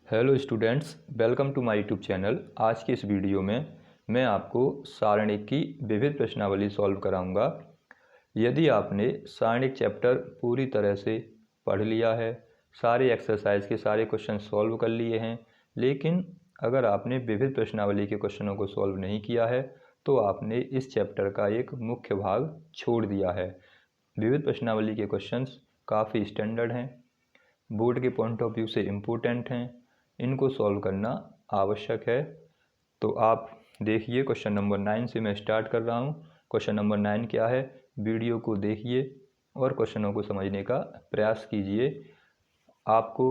Hello students, welcome to my YouTube channel. आज की इस वीडियो में मैं आपको सारणिक की विविध प्रश्नावली सॉल्व कराऊंगा। यदि आपने सारणिक चैप्टर पूरी तरह से पढ़ लिया है, सारे एक्सरसाइज के सारे क्वेश्चन सॉल्व कर लिए हैं, लेकिन अगर आपने विविध प्रश्नावली के क्वेश्चनों को सॉल्व नहीं किया है तो आपने इस चैप्टर का एक मुख्य भाग छोड़ दिया है। विविध प्रश्नावली के क्वेश्चंस काफ़ी स्टैंडर्ड हैं, बोर्ड के पॉइंट ऑफ व्यू से इम्पोर्टेंट हैं, इनको सॉल्व करना आवश्यक है। तो आप देखिए, क्वेश्चन नंबर 9 से मैं स्टार्ट कर रहा हूँ। क्वेश्चन नंबर 9 क्या है, वीडियो को देखिए और क्वेश्चनों को समझने का प्रयास कीजिए। आपको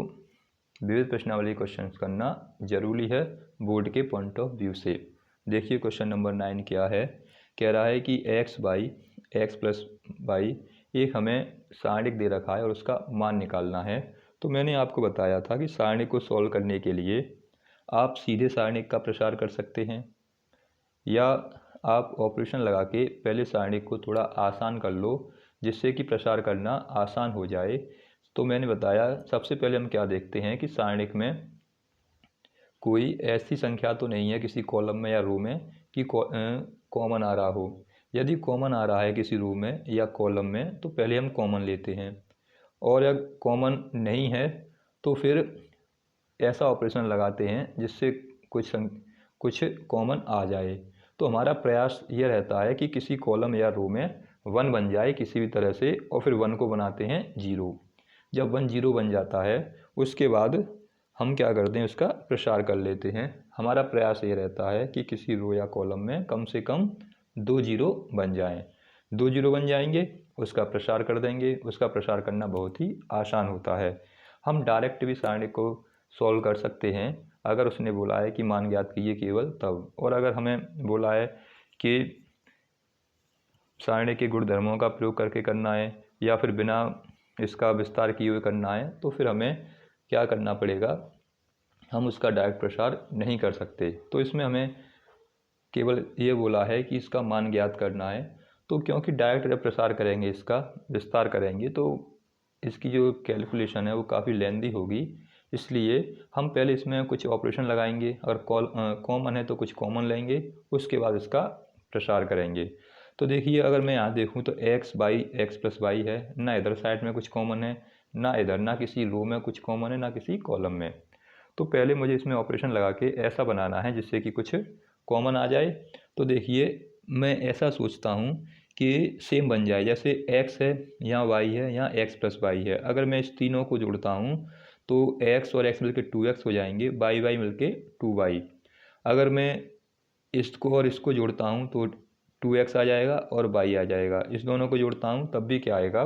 विविध प्रश्नावली क्वेश्चन करना जरूरी है बोर्ड के पॉइंट ऑफ व्यू से। देखिए क्वेश्चन नंबर 9 क्या है। कह रहा है कि एक्स प्लस वाई एक हमें सारणिक दे रखा है और उसका मान निकालना है। तो मैंने आपको बताया था कि सारणिक को सॉल्व करने के लिए आप सीधे सारणिक का प्रसार कर सकते हैं या आप ऑपरेशन लगा के पहले सारणिक को थोड़ा आसान कर लो जिससे कि प्रसार करना आसान हो जाए। तो मैंने बताया, सबसे पहले हम क्या देखते हैं कि सारणिक में कोई ऐसी संख्या तो नहीं है किसी कॉलम में या रो में कि कॉमन आ रहा हो। यदि कॉमन आ रहा है किसी रो में या कॉलम में तो पहले हम कॉमन लेते हैं, और अगर कॉमन नहीं है तो फिर ऐसा ऑपरेशन लगाते हैं जिससे कुछ कॉमन आ जाए। तो हमारा प्रयास ये रहता है कि किसी कॉलम या रो में 1 बन जाए किसी भी तरह से, और फिर 1 को बनाते हैं 0। जब 1 0 बन जाता है उसके बाद हम क्या करते हैं, उसका प्रसार कर लेते हैं। हमारा प्रयास ये रहता है कि किसी रो या कॉलम में कम से कम 2 0 बन जाएं। 2 0 बन जाएंगे, उसका प्रसार कर देंगे। उसका प्रसार करना बहुत ही आसान होता है। हम डायरेक्ट भी सारणी को सॉल्व कर सकते हैं अगर उसने बोला है कि मान ज्ञात कीजिए केवल तब, और अगर हमें बोला है कि सारणी के गुणधर्मों का प्रयोग करके करना है या फिर बिना इसका विस्तार किए हुए करना है, तो फिर हमें क्या करना पड़ेगा, हम उसका डायरेक्ट प्रसार नहीं कर सकते। तो इसमें हमें केवल ये बोला है कि इसका मान ज्ञात करना है। तो क्योंकि डायरेक्ट जब प्रसार करेंगे, इसका विस्तार करेंगे, तो इसकी जो कैलकुलेशन है वो काफ़ी लेंदी होगी। इसलिए हम पहले इसमें कुछ ऑपरेशन लगाएंगे, अगर कॉमन है तो कुछ कॉमन लेंगे, उसके बाद इसका प्रसार करेंगे। तो देखिए, अगर मैं यहाँ देखूँ तो एक्स प्लस वाई है, ना इधर साइड में कुछ कॉमन है, ना इधर, ना किसी रो में कुछ कॉमन है, ना किसी कॉलम में। तो पहले मुझे इसमें ऑपरेशन लगा के ऐसा बनाना है जिससे कि कुछ कॉमन आ जाए। तो देखिए, मैं ऐसा सोचता हूँ कि सेम बन जाए, जैसे x है यहाँ y है, यहाँ x प्लस वाई है। अगर मैं इस तीनों को जोड़ता हूँ तो x और x मिलके 2x हो जाएंगे, y मिलके 2y। अगर मैं इसको और इसको जोड़ता हूँ तो 2x आ जाएगा और y आ जाएगा। इस दोनों को जोड़ता हूँ तब भी क्या आएगा,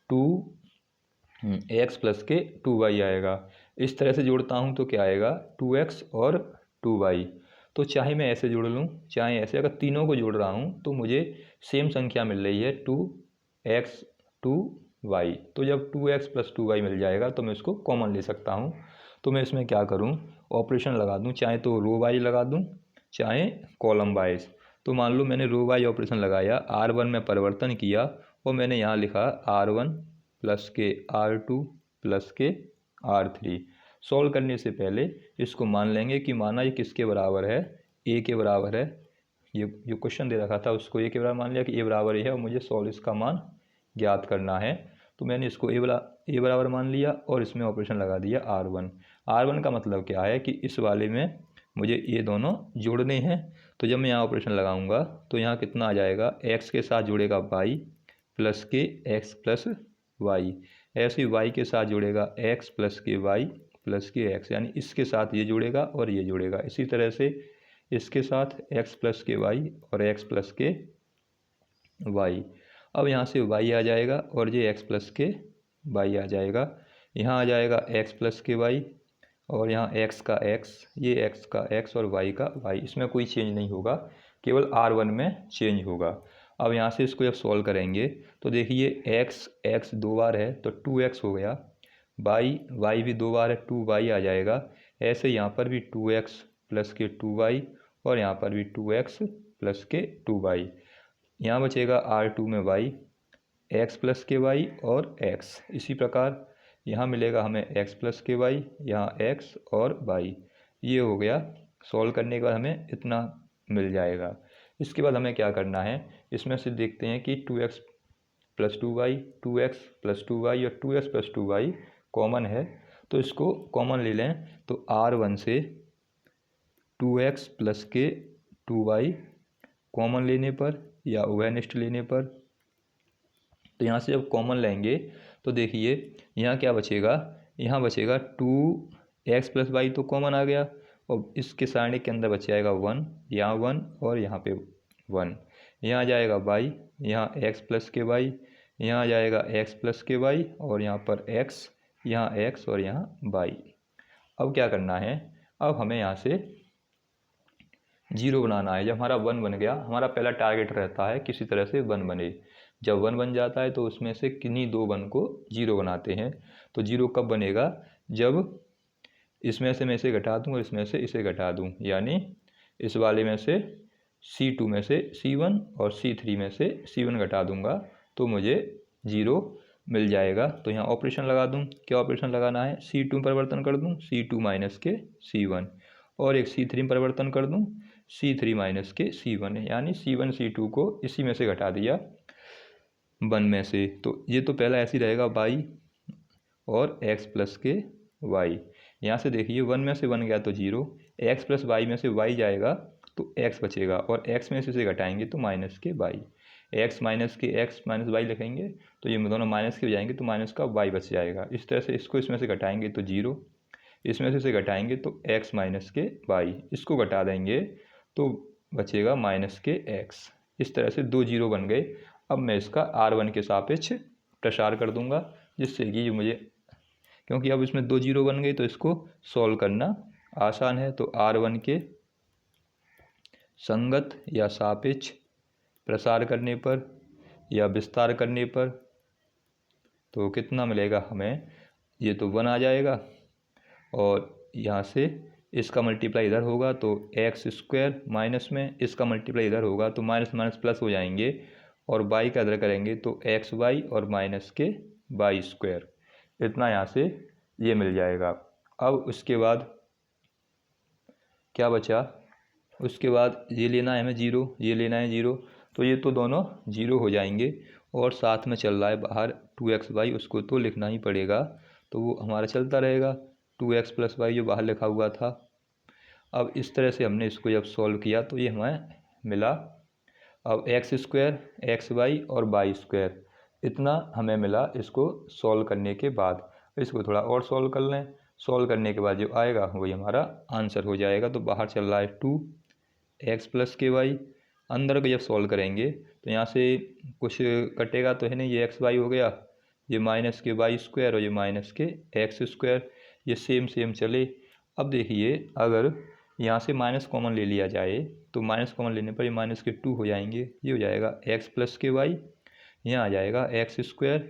2x प्लस के 2y आएगा। इस तरह से जोड़ता हूँ तो क्या आएगा, 2x और 2y। तो चाहे मैं ऐसे जोड़ लूँ चाहे ऐसे, अगर तीनों को जोड़ रहा हूँ तो मुझे सेम संख्या मिल रही है 2x 2y। तो जब 2x प्लस 2y मिल जाएगा तो मैं उसको कॉमन ले सकता हूँ। तो मैं इसमें क्या करूँ, ऑपरेशन लगा दूँ, चाहे तो रो वाइज लगा दूँ चाहे कॉलम वाइज। तो मान लो मैंने रो वाइज ऑपरेशन लगाया, R1 में परिवर्तन किया और मैंने यहाँ लिखा R1 प्लस के R2 प्लस के R3। सॉल्व करने से पहले इसको मान लेंगे कि माना ये किसके बराबर है, ए के बराबर है। ये जो क्वेश्चन दे रखा था उसको ए के बराबर मान लिया कि ए बराबर है और मुझे सॉल्व इसका मान ज्ञात करना है। तो मैंने इसको ए बराबर मान लिया और इसमें ऑपरेशन लगा दिया R1 का मतलब क्या है कि इस वाले में मुझे ये दोनों जोड़ने हैं। तो जब मैं यहाँ ऑपरेशन लगाऊंगा तो यहाँ कितना आ जाएगा, x के साथ जुड़ेगा y प्लस के x प्लस वाई, ऐसे ही y के साथ जुड़ेगा x प्लस के y प्लस के x, यानी इसके साथ ये जुड़ेगा और ये जुड़ेगा। इसी तरह से इसके साथ x प्लस के y और x प्लस के y। अब यहाँ से y आ जाएगा और ये x प्लस के y आ जाएगा। यहाँ आ जाएगा x प्लस के y और यहाँ x का x, ये x का x और y का y। इसमें कोई चेंज नहीं होगा, केवल R1 में चेंज होगा। अब यहाँ से इसको जब सॉल्व करेंगे तो देखिए x 2 बार है तो 2x हो गया, y भी 2 बार है 2y आ जाएगा। ऐसे यहाँ पर भी 2x प्लस के 2y और यहाँ पर भी 2x प्लस के 2y। यहाँ बचेगा R2 में y, x प्लस के y और x। इसी प्रकार यहाँ मिलेगा हमें x प्लस के वाई, यहाँ x और y। ये हो गया। सॉल्व करने के बाद हमें इतना मिल जाएगा। इसके बाद हमें क्या करना है, इसमें से देखते हैं कि 2x plus 2y, 2x plus 2y और 2x प्लस 2y कॉमन है, तो इसको कॉमन ले लें। तो R1 से 2x प्लस के 2y कॉमन लेने पर या उभयनिष्ठ लेने पर, तो यहाँ से जब कॉमन लेंगे तो देखिए यहाँ क्या बचेगा, यहाँ बचेगा 2x प्लस वाई तो कॉमन आ गया, और इसके सारणी के अंदर बच जाएगा 1, यहाँ 1 और यहाँ पे 1। यहाँ आ जाएगा y, यहाँ x प्लस के y, यहाँ आ जाएगा x प्लस के y और यहाँ पर x, यहाँ x और यहाँ y। अब क्या करना है, अब हमें यहाँ से 0 बनाना है। जब हमारा 1 बन गया, हमारा पहला टारगेट रहता है किसी तरह से 1 बने। जब 1 बन जाता है तो उसमें से किन्हीं 2 1 को 0 बनाते हैं। तो 0 कब बनेगा, जब इसमें से मैं इसे घटा दूँ और इसमें से इसे घटा दूँ, यानी इस वाले में से C2 में से C1 और C3 में से C1 घटा दूंगा तो मुझे 0 मिल जाएगा। तो यहाँ ऑपरेशन लगा दूँ, क्या ऑपरेशन लगाना है, C2 में परिवर्तन कर दूँ, C2 माइनस के C1, और एक C3 में परिवर्तन कर दूँ, C3 माइनस के C1, यानी C1 C2 को इसी में से घटा दिया 1 में से। तो ये तो पहला ऐसे ही रहेगा y और x प्लस के y। यहाँ से देखिए 1 में से 1 गया तो 0, x प्लस y में से y जाएगा तो x बचेगा, और x में से इसे घटाएंगे तो माइनस के y, x माइनस के x माइनस y लिखेंगे तो ये दोनों माइनस के हो जाएंगे तो माइनस का y बच जाएगा। इस तरह से इसको इसमें से घटाएंगे तो 0, इसमें से इसे घटाएंगे तो x माइनस के y, इसको घटा देंगे तो बचेगा माइनस के x। इस तरह से 2 0 बन गए। अब मैं इसका R1 के सापेक्ष प्रसार कर दूंगा, जिससे कि मुझे, क्योंकि अब इसमें 2 0 बन गए तो इसको सॉल्व करना आसान है। तो R1 के संगत या सापेक्ष प्रसार करने पर या विस्तार करने पर तो कितना मिलेगा हमें, ये तो 1 आ जाएगा, और यहाँ से इसका मल्टीप्लाई इधर होगा तो एक्स स्क्वायर, माइनस में इसका मल्टीप्लाई इधर होगा तो माइनस माइनस प्लस हो जाएंगे, और बाई का इधर करेंगे तो एक्स वाई और माइनस के वाई स्क्वायर, इतना यहाँ से ये मिल जाएगा। अब उसके बाद क्या बचा, उसके बाद ये लेना है हमें 0, ये लेना है 0, तो ये तो दोनों 0 हो जाएंगे, और साथ में चल रहा है बाहर 2xy, उसको तो लिखना ही पड़ेगा, तो वो हमारा चलता रहेगा 2x प्लस वाई जो बाहर लिखा हुआ था। अब इस तरह से हमने इसको जब सॉल्व किया तो ये हमें मिला। अब एक्स स्क्वायर, एक्स वाई और वाई स्क्वायर, इतना हमें मिला इसको सॉल्व करने के बाद। इसको थोड़ा और सॉल्व कर लें, सॉल्व करने के बाद जो आएगा वही हमारा आंसर हो जाएगा। तो बाहर चल रहा है 2x प्लस के वाई, अंदर को जब सॉल्व करेंगे तो यहाँ से कुछ कटेगा तो है नहीं, ये एक्स वाई हो गया, ये माइनस के वाई स्क्वायर और ये माइनस के एक्स स्क्वायर, ये सेम सेम चले। अब देखिए अगर यहाँ से माइनस कॉमन ले लिया जाए तो माइनस कॉमन लेने पर ये माइनस के 2 हो जाएंगे, ये हो जाएगा एक्स प्लस के वाई, यहाँ आ जाएगा एक्स स्क्वायर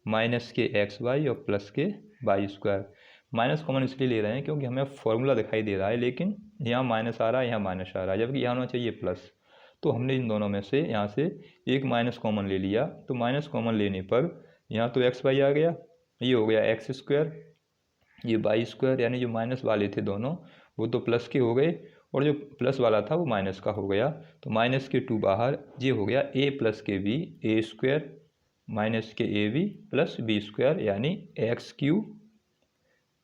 माइनस के एक्स वाई और प्लस के वाई स्क्वायर। माइनस कॉमन इसलिए ले रहे हैं क्योंकि हमें फॉर्मूला दिखाई दे रहा है, लेकिन यहाँ माइनस आ रहा है, यहाँ माइनस आ रहा है, जबकि यहाँ होना चाहिए प्लस। तो हमने इन दोनों में से यहाँ से एक माइनस कॉमन ले लिया, तो माइनस कॉमन लेने पर यहाँ तो एक्स वाई आ गया, ये हो गया एक्स स्क्वायर, ये वाई स्क्वायर, यानी जो माइनस वाले थे दोनों वो तो प्लस के हो गए, और जो प्लस वाला था वो माइनस का हो गया। तो माइनस के 2 बाहर, ये हो गया ए प्लस के बी, ए स्क्वायर माइनस के A B plus B square, यानी एक्स क्यू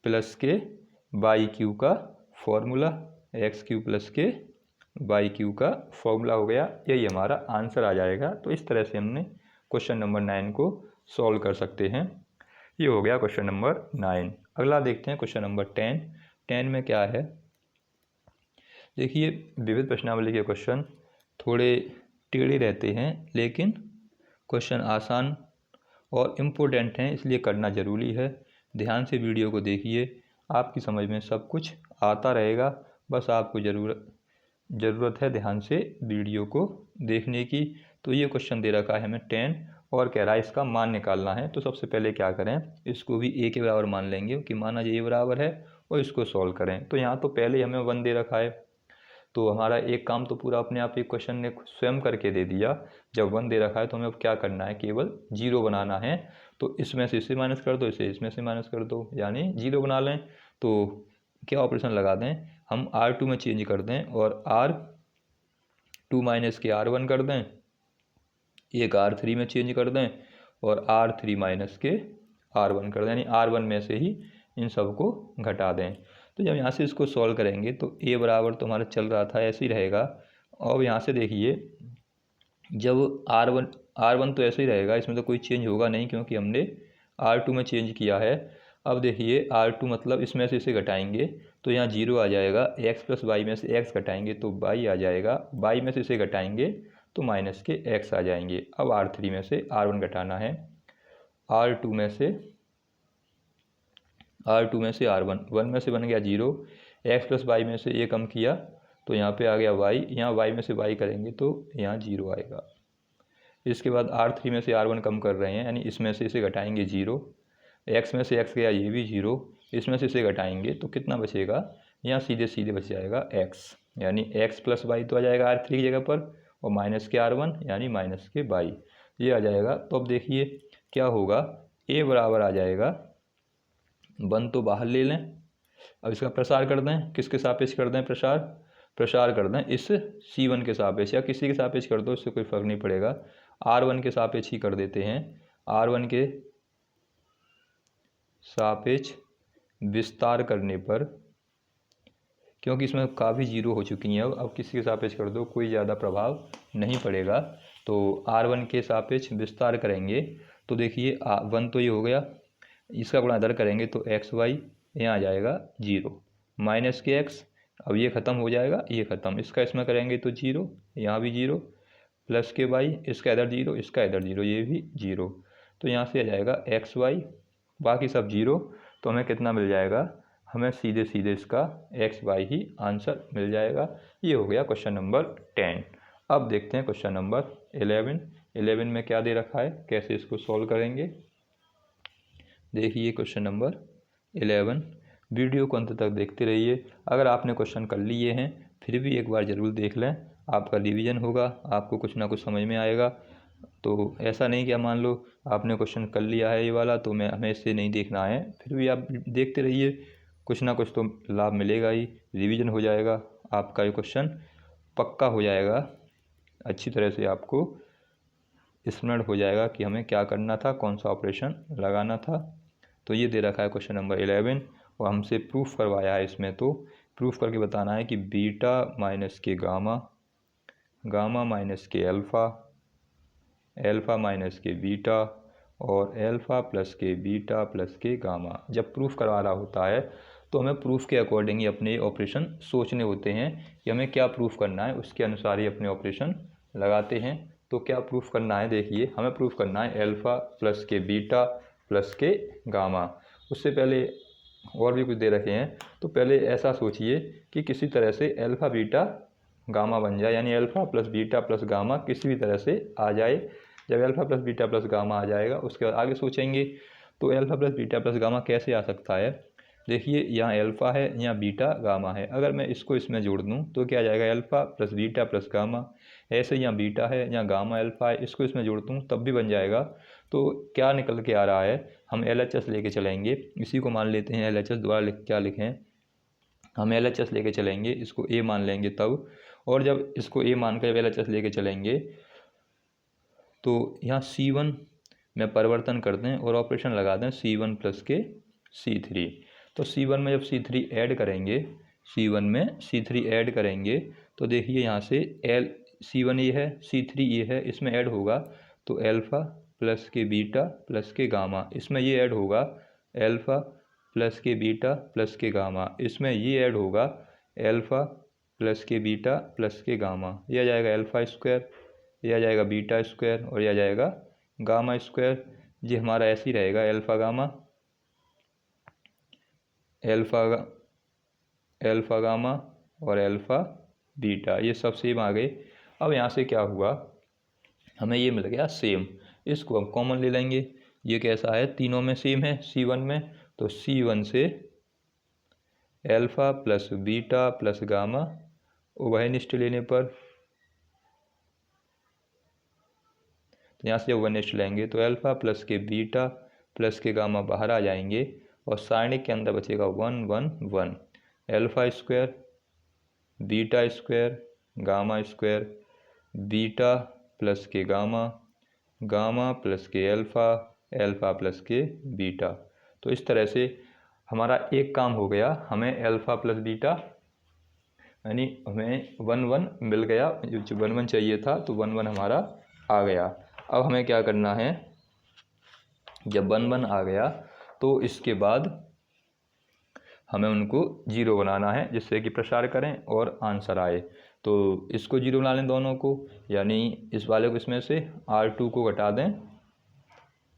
प्लस के वाई क्यू का फॉर्मूला, एक्स क्यू प्लस के वाई क्यू का फॉर्मूला हो गया। यही हमारा आंसर आ जाएगा। तो इस तरह से हमने क्वेश्चन नंबर 9 को सॉल्व कर सकते हैं। ये हो गया क्वेश्चन नंबर 9। अगला देखते हैं क्वेश्चन नंबर 10। 10 में क्या है, देखिए विविध प्रश्नावली के क्वेश्चन थोड़े टेढ़े रहते हैं, लेकिन क्वेश्चन आसान और इम्पोर्टेंट हैं, इसलिए करना ज़रूरी है। ध्यान से वीडियो को देखिए, आपकी समझ में सब कुछ आता रहेगा। बस आपको ज़रूरत है ध्यान से वीडियो को देखने की। तो ये क्वेश्चन दे रखा है हमें 10, और कह रहा है इसका मान निकालना है। तो सबसे पहले क्या करें, इसको भी a के बराबर मान लेंगे कि माना ये a बराबर है, और इसको सॉल्व करें। तो यहाँ तो पहले हमें 1 दे रखा है, तो हमारा एक काम तो पूरा अपने आप एक क्वेश्चन ने स्वयं करके दे दिया। जब 1 दे रखा है तो हमें अब क्या करना है, केवल 0 बनाना है। तो इसमें से इससे माइनस कर दो, इसे इसमें से माइनस कर दो, यानी 0 बना लें। तो क्या ऑपरेशन लगा दें, हम R2 में चेंज कर दें और R2 माइनस के R1 कर दें, एक R3 में चेंज कर दें और R3 माइनस के R1 कर दें, यानी R1 में से ही इन सब को घटा दें। तो जब यहाँ से इसको सॉल्व करेंगे तो a बराबर तो हमारा चल रहा था ऐसे ही रहेगा। और यहाँ से देखिए जब R1 तो ऐसे ही रहेगा, इसमें तो कोई चेंज होगा नहीं क्योंकि हमने R2 में चेंज किया है। अब देखिए R2 मतलब इसमें से इसे घटाएंगे तो यहाँ 0 आ जाएगा, x प्लस वाई में से x घटाएंगे तो y आ जाएगा, y में से इसे घटाएंगे तो माइनस के x आ जाएंगे। अब R3 में से R1 घटाना है, R2 में से R1, 1 में से बन गया 0, x प्लस वाई में से ये कम किया तो यहाँ पे आ गया y, यहाँ y में से y करेंगे तो यहाँ 0 आएगा। इसके बाद R3 में से R1 कम कर रहे हैं, यानी इसमें से इसे घटाएंगे 0, x में से x गया ये भी 0, इसमें से इसे घटाएंगे तो कितना बचेगा, यहाँ सीधे सीधे बच जाएगा x, यानी x प्लस वाई तो आ जाएगा R3 की जगह पर और माइनस के R1 यानी माइनस के y, ये आ जाएगा। तो अब देखिए क्या होगा, a बराबर आ जाएगा 1 तो बाहर ले लें। अब इसका प्रसार कर दें, किसके सापेक्ष कर दें, प्रसार कर दें इस C1 के सापेक्ष या किसी के सापेक्ष कर दो, इससे कोई फ़र्क नहीं पड़ेगा। R1 के सापेक्ष ही कर देते हैं, R1 के सापेक्ष विस्तार करने पर, क्योंकि इसमें काफ़ी 0 हो चुकी हैं, अब किसी के सापेक्ष कर दो कोई ज़्यादा प्रभाव नहीं पड़ेगा। तो R1 के सापेक्ष विस्तार करेंगे तो देखिए 1 तो ये हो गया, इसका गुणा इधर करेंगे तो एक्स वाई यहाँ आ जाएगा 0, माइनस के x, अब ये ख़त्म हो जाएगा, ये ख़त्म, इसका इसमें करेंगे तो 0, यहाँ भी 0, प्लस के y, इसका इधर 0, इसका इधर 0, ये भी 0, तो यहाँ से आ जाएगा एक्स वाई, बाकी सब 0। तो हमें कितना मिल जाएगा, हमें सीधे सीधे इसका एक्स वाई ही आंसर मिल जाएगा। ये हो गया क्वेश्चन नंबर 10। अब देखते हैं क्वेश्चन नंबर 11 में क्या दे रखा है, कैसे इसको सॉल्व करेंगे। देखिए क्वेश्चन नंबर 11, वीडियो को अंत तक देखते रहिए। अगर आपने क्वेश्चन कर लिए हैं फिर भी एक बार ज़रूर देख लें, आपका रिवीजन होगा, आपको कुछ ना कुछ समझ में आएगा। तो ऐसा नहीं कि मान लो आपने क्वेश्चन कर लिया है ये वाला तो हमें इससे नहीं देखना है, फिर भी आप देखते रहिए, कुछ ना कुछ तो लाभ मिलेगा ही, रिवीजन हो जाएगा, आपका ये क्वेश्चन पक्का हो जाएगा, अच्छी तरह से आपको स्मरण हो जाएगा कि हमें क्या करना था, कौन सा ऑपरेशन लगाना था। तो ये दे रखा है क्वेश्चन नंबर 11 और हमसे प्रूफ करवाया है इसमें, तो प्रूफ करके बताना है कि बीटा माइनस के गामा, गामा माइनस के अल्फ़ा, अल्फ़ा माइनस के बीटा और अल्फ़ा प्लस के बीटा प्लस के गामा। जब प्रूफ करवा रहा होता है तो हमें प्रूफ के अकॉर्डिंग ही अपने ऑपरेशन सोचने होते हैं कि हमें क्या प्रूफ करना है, उसके अनुसार ही अपने ऑपरेशन लगाते हैं। तो क्या प्रूफ करना है, देखिए हमें प्रूफ करना है अल्फ़ा प्लस के बीटा प्लस के गामा। उससे पहले और भी कुछ दे रखे हैं, तो पहले ऐसा सोचिए कि किसी तरह से अल्फ़ा बीटा गामा बन जाए, यानी alpha plus beta plus gamma किसी भी तरह से आ जाए। जब alpha plus beta plus gamma आ जाएगा उसके बाद आगे सोचेंगे तो alpha plus beta plus gamma कैसे आ सकता है। देखिए यहाँ अल्फ़ा है, यहाँ बीटा गामा है, अगर मैं इसको इसमें जोड़ दूँ तो क्या आ जाएगा, alpha plus beta plus gamma. ऐसे यहाँ बीटा है, यहाँ गामा अल्फ़ा है, इसको इसमें जोड़ दूँ तब भी बन जाएगा। तो क्या निकल के आ रहा है, हम LHS लेके चलेंगे, इसी को मान लेते हैं LHS, द्वारा क्या लिखें, हम LHS लेके चलेंगे, इसको A मान लेंगे तब, और जब इसको A मान कर LHS लेके चलेंगे तो यहाँ C1 में परिवर्तन कर दें और ऑपरेशन लगा दें C1 प्लस के C3। तो C1 में जब C3 ऐड करेंगे, C1 में C3 ऐड करेंगे तो देखिए यहाँ से C1 ये है, C3 ये है, इसमें ऐड होगा तो अल्फ़ा प्लस के बीटा प्लस के गामा, इसमें ये ऐड होगा अल्फ़ा प्लस के बीटा प्लस के गामा, इसमें ये ऐड होगा अल्फ़ा प्लस के बीटा प्लस के गामा, ये आ जाएगा अल्फ़ा स्क्वायर, ये आ जाएगा बीटा स्क्वायर और ये आ जाएगा गामा स्क्वायर। ये हमारा ऐसे ही रहेगा, अल्फ़ा गामा, अल्फ़ा गामा और अल्फ़ा बीटा, ये सब सेम आ गए। अब यहाँ से क्या हुआ, हमें ये मिल गया सेम, इसको हम कॉमन ले लेंगे, ये कैसा है, तीनों में सेम है C1 में, तो C1 से alpha plus beta plus gamma उभयनिष्ठ लेने पर, तो यहाँ से उभयनिष्ठ लेंगे तो अल्फ़ा प्लस के बीटा प्लस के गामा बाहर आ जाएंगे और सारणिक के अंदर बचेगा 1 1 1 alpha square beta square gamma square beta plus के गामा गामा प्लस के अल्फ़ा अल्फ़ा प्लस के बीटा। तो इस तरह से हमारा एक काम हो गया, हमें अल्फ़ा प्लस बीटा यानी हमें 1 1 मिल गया, जो 1 1 चाहिए था तो 1 1 हमारा आ गया। अब हमें क्या करना है, जब 1 1 आ गया तो इसके बाद हमें उनको 0 बनाना है जिससे कि प्रसार करें और आंसर आए। तो इसको 0 बना लें दोनों को, यानी इस वाले को इसमें से R2 को घटा दें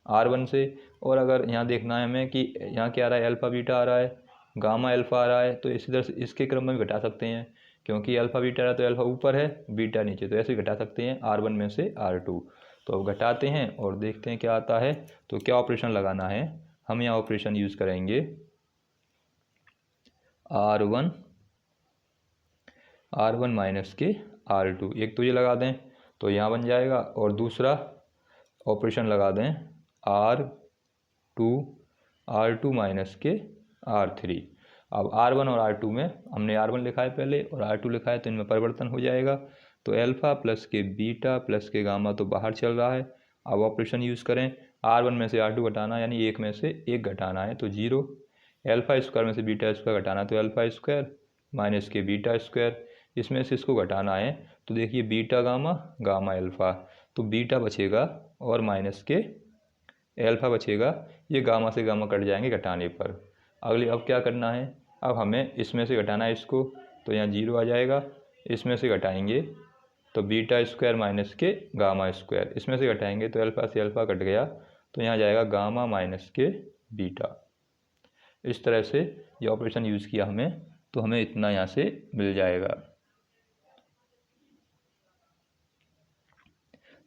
R1 से। और अगर यहाँ देखना है हमें कि यहाँ क्या आ रहा है, अल्फ़ा बीटा आ रहा है, गामा अल्फ़ा आ रहा है, तो इसी तरह से इसके क्रम में भी घटा सकते हैं, क्योंकि अल्फ़ा बीटा आ रहा है तो अल्फ़ा ऊपर है बीटा नीचे, तो ऐसे घटा सकते हैं R1 में से R2। तो अब घटाते हैं और देखते हैं क्या आता है। तो क्या ऑपरेशन लगाना है, हम यहाँ ऑपरेशन यूज़ करेंगे R1 माइनस के R2, एक तो ये लगा दें तो यहाँ बन जाएगा, और दूसरा ऑपरेशन लगा दें R2 माइनस के R3। अब R1 और R2 में हमने R1 लिखा है पहले और R2 लिखा है, तो इनमें परिवर्तन हो जाएगा। तो अल्फ़ा प्लस के बीटा प्लस के गामा तो बाहर चल रहा है। अब ऑपरेशन यूज़ करें, R1 में से R2 घटाना, यानी एक में से एक घटाना है तो 0, अल्फ़ा स्क्वायर में से बीटा स्क्वायर घटाना तो अल्फ़ा स्क्वायर माइनस के बीटा स्क्वायर, इसमें से इसको घटाना है तो देखिए बीटा गामा गामा अल्फ़ा, तो बीटा बचेगा और माइनस के अल्फ़ा बचेगा, ये गामा से गामा कट जाएंगे घटाने पर। अगले अब क्या करना है, अब हमें इसमें से घटाना है इसको, तो यहाँ 0 आ जाएगा, इसमें से घटाएंगे तो बीटा स्क्वायर माइनस के गामा स्क्वायर, इसमें से घटाएंगे तो अल्फ़ा से अल्फ़ा कट गया, तो यहाँ जाएगा गामा माइनस के बीटा। इस तरह से ये ऑपरेशन यूज़ किया हमें, तो हमें इतना यहाँ से मिल जाएगा।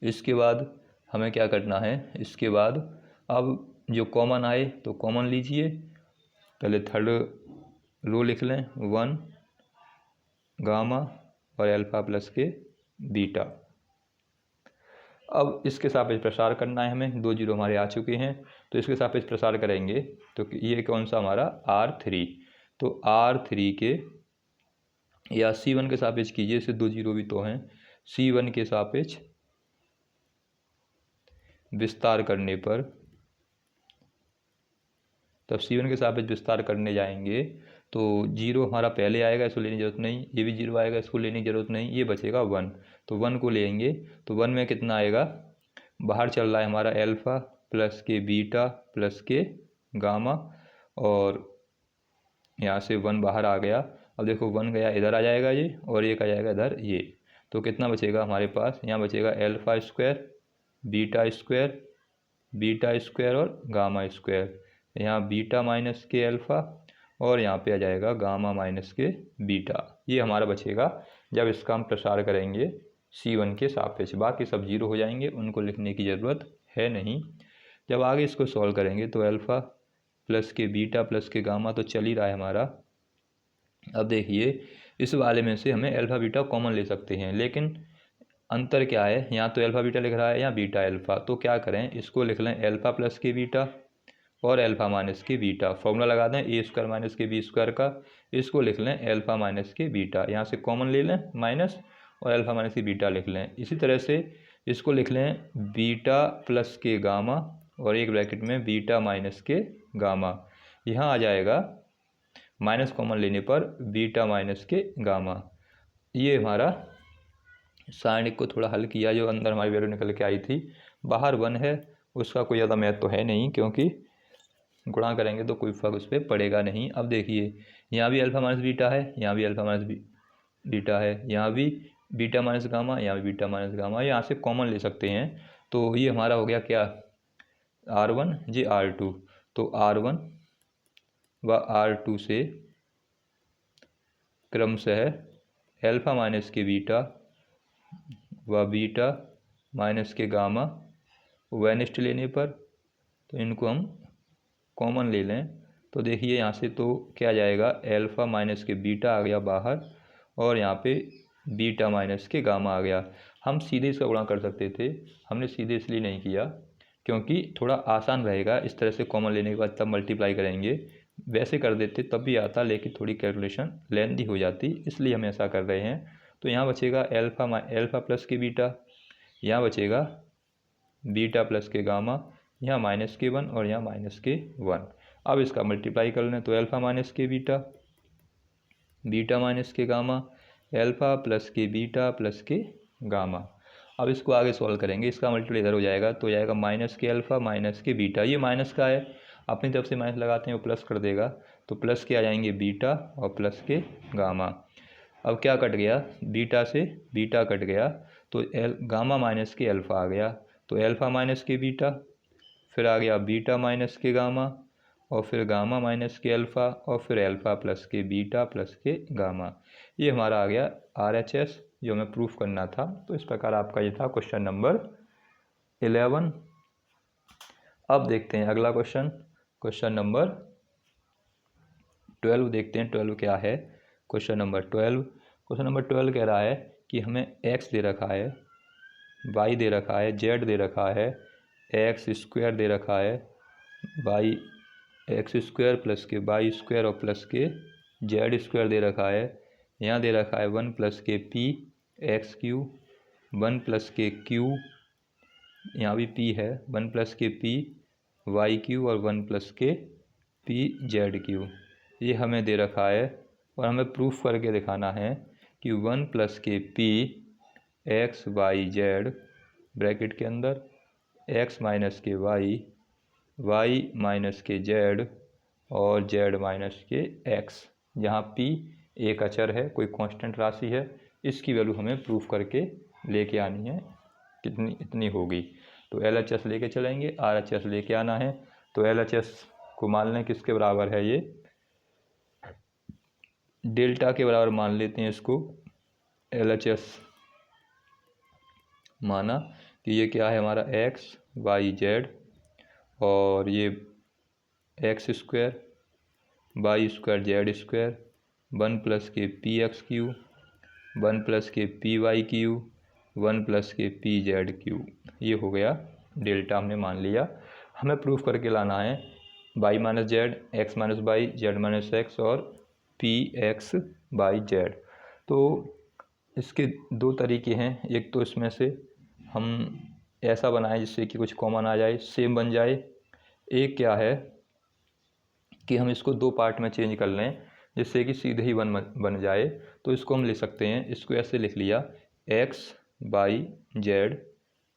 इसके बाद हमें क्या करना है, इसके बाद अब जो कॉमन आए तो कॉमन लीजिए। पहले थर्ड रो लिख लें 1 गामा और अल्फ़ा प्लस के बीटा। अब इसके सापेक्ष प्रसार करना है हमें, 2 0 हमारे आ चुके हैं, तो इसके सापेक्ष प्रसार करेंगे तो ये कौन सा हमारा R3, तो R3 के या C1 के सापेक्ष कीजिए, इससे 2 0 भी तो हैं, C1 के सापेक्ष विस्तार करने पर, तब C1 के सापेक्ष विस्तार करने जाएंगे तो 0 हमारा पहले आएगा, इसको लेने की जरूरत नहीं, ये भी 0 आएगा, इसको लेने की जरूरत नहीं, ये बचेगा 1, तो 1 को लेंगे तो 1 में कितना आएगा, बाहर चल रहा है हमारा अल्फ़ा प्लस के बीटा प्लस के गामा, और यहाँ से 1 बाहर आ गया। अब देखो 1 गया इधर आ जाएगा ये, और एक आ जाएगा इधर ये, तो कितना बचेगा हमारे पास, यहाँ बचेगा अल्फ़ा स्क्वायर बीटा स्क्वायर और गामा स्क्वायर, यहाँ बीटा माइनस के अल्फ़ा और यहाँ पे आ जाएगा गामा माइनस के बीटा। ये हमारा बचेगा जब इसका हम प्रसार करेंगे C1 के सापेक्ष, बाकी सब 0 हो जाएंगे, उनको लिखने की ज़रूरत है नहीं। जब आगे इसको सॉल्व करेंगे तो अल्फ़ा प्लस के बीटा प्लस के गामा तो चल ही रहा है हमारा। अब देखिए इस वाले में से हमें अल्फ़ा बीटा कॉमन ले सकते हैं, लेकिन अंतर क्या है, यहाँ तो अल्फ़ा बीटा लिख रहा है, यहाँ बीटा अल्फ़ा, तो क्या करें, इसको लिख लें अल्फ़ा प्लस के बीटा और अल्फ़ा माइनस के बीटा, फॉर्मूला लगा दें ए स्क्वायर माइनस के बी स्क्वायर का, इसको लिख लें अल्फ़ा माइनस के बीटा, यहाँ से कॉमन ले लें माइनस और अल्फ़ा माइनस के बीटा लिख लें। इसी तरह से इसको लिख लें बीटा प्लस के गामा और एक ब्रैकेट में बीटा माइनस के गामा, यहाँ आ जाएगा माइनस कॉमन लेने पर बीटा माइनस के गामा। ये हमारा सारणिक को थोड़ा हल किया, जो अंदर हमारी वैल्यू निकल के आई थी, बाहर 1 है, उसका कोई ज़्यादा महत्व तो है नहीं, क्योंकि गुणा करेंगे तो कोई फर्क उस पर पड़ेगा नहीं। अब देखिए यहाँ भी अल्फ़ा माइनस बीटा है, यहाँ भी अल्फ़ा माइनस बीटा है, यहाँ भी बीटा माइनस गामा, यहाँ भी बीटा माइनस गामा, यहाँ से कॉमन ले सकते हैं। तो ये हमारा हो गया क्या, R1 जी R2, तो R1 व R2 से क्रमशः अल्फ़ा माइनस के बीटा व बीटा माइनस के गामा वेनिस्ट लेने पर, तो इनको हम कॉमन ले लें तो देखिए यहाँ से तो क्या जाएगा, अल्फ़ा माइनस के बीटा आ गया बाहर और यहाँ पे बीटा माइनस के गामा आ गया। हम सीधे इसका गुणा कर सकते थे, हमने सीधे इसलिए नहीं किया क्योंकि थोड़ा आसान रहेगा इस तरह से कॉमन लेने के बाद तब मल्टीप्लाई करेंगे। वैसे कर देते तब भी आता, लेकिन थोड़ी कैलकुलेशन लेंथी हो जाती, इसलिए हम ऐसा कर रहे हैं। तो यहाँ बचेगा एल्फ़ा प्लस के बीटा, यहाँ बचेगा बीटा प्लस के गामा, यहाँ माइनस के 1 और यहाँ माइनस के 1। अब इसका मल्टीप्लाई कर लें तो एल्फ़ा माइनस के बीटा, बीटा माइनस के गामा, एल्फ़ा प्लस के बीटा प्लस के गामा। अब इसको आगे सॉल्व करेंगे, इसका मल्टीप्लाई इधर हो जाएगा तो जाएगा माइनस के अल्फ़ा माइनस के बीटा। ये माइनस का है, अपनी तरफ से माइनस लगाते हैं वो प्लस कर देगा, तो प्लस के आ जाएंगे बीटा और प्लस के गामा। अब क्या कट गया, बीटा से बीटा कट गया तो गामा माइनस के अल्फ़ा आ गया, तो एल्फ़ा माइनस के बीटा, फिर आ गया बीटा माइनस के गामा, और फिर गामा माइनस के अल्फ़ा, और फिर एल्फ़ा प्लस के बीटा प्लस के गामा। ये हमारा आ गया RHS जो हमें प्रूफ करना था। तो इस प्रकार आपका ये था क्वेश्चन नंबर 11। अब देखते हैं अगला क्वेश्चन, क्वेश्चन नंबर 12 देखते हैं 12 क्या है। क्वेश्चन नंबर 12 कह रहा है कि हमें x दे रखा है, y दे रखा है, z दे रखा है, x स्क्वायर दे रखा है, y एक्स स्क्वायर प्लस के वाई स्क्वायर और प्लस के जेड स्क्वायर दे रखा है। यहाँ दे रखा है 1 प्लस के पी एक्स क्यू, 1 प्लस के क्यू, यहाँ भी पी है, 1 प्लस के पी वाई क्यू और 1 प्लस के पी जेड क्यू। ये हमें दे रखा है और हमें प्रूफ करके दिखाना है कि 1 प्लस के P X Y Z bracket के अंदर, एक्स माइनस के वाई माइनस के जेड और जेड माइनस के एक्स। जहाँ पी एक अचर है, कोई कांस्टेंट राशि है, इसकी वैल्यू हमें प्रूफ करके लेके आनी है, कितनी इतनी होगी। तो LHS लेके चलेंगे, RHS लेके आना है। तो LHS को मान लें किसके बराबर है, ये डेल्टा के बराबर मान लेते हैं इसको। LHS माना कि ये क्या है हमारा एक्स वाई जेड, और ये X square Y square Z square, 1 plus के पी एक्स क्यू, 1 प्लस के पी वाई क्यू, 1 प्लस के पी जेड क्यू। ये हो गया डेल्टा, हमने मान लिया। हमें प्रूफ करके लाना है Y minus Z, X minus Y, Z minus X और पी एक्स बाई जेड। तो इसके दो तरीके हैं, एक तो इसमें से हम ऐसा बनाएं जिससे कि कुछ कॉमन आ जाए, सेम बन जाए। एक क्या है कि हम इसको दो पार्ट में चेंज कर लें जिससे कि सीधे ही बन जाए। तो इसको हम लिख सकते हैं, इसको ऐसे लिख लिया X by Z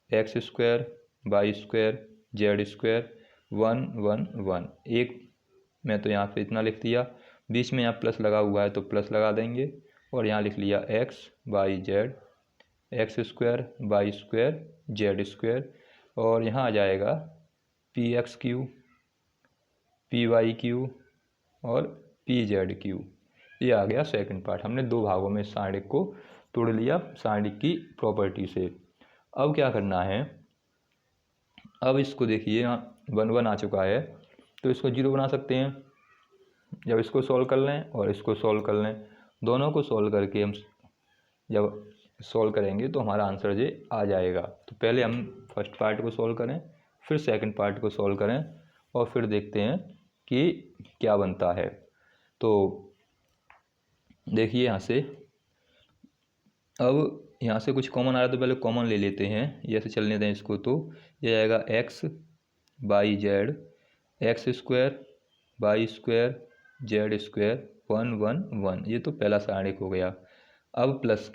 X square Y square Z square 1 1 1। एक मैं तो यहाँ पे इतना लिख दिया, बीच में यहाँ प्लस लगा हुआ है तो प्लस लगा देंगे, और यहाँ लिख लिया X by Z X square Y square Z square, और यहाँ आ जाएगा P X cube P Y cube और पी जेड क्यू। ये आ गया सेकंड पार्ट। हमने दो भागों में सारणिक को तोड़ लिया सारणिक की प्रॉपर्टी से। अब क्या करना है, अब इसको देखिए यहाँ 1 1 आ चुका है तो इसको 0 बना सकते हैं। जब इसको सॉल्व कर लें और इसको सॉल्व कर लें, दोनों को सॉल्व करके हम जब सॉल्व करेंगे तो हमारा आंसर ये आ जाएगा। तो पहले हम फर्स्ट पार्ट को सॉल्व करें, फिर सेकंड पार्ट को सॉल्व करें, और फिर देखते हैं कि क्या बनता है। तो देखिए यहाँ से, अब यहाँ से कुछ कॉमन आ रहा है तो पहले कॉमन ले लेते हैं, ये ऐसे चलने दें इसको। तो ये आएगा X by Z X square Y square Z square 1 1 1। ये तो पहला सारणिक हो गया। अब प्लस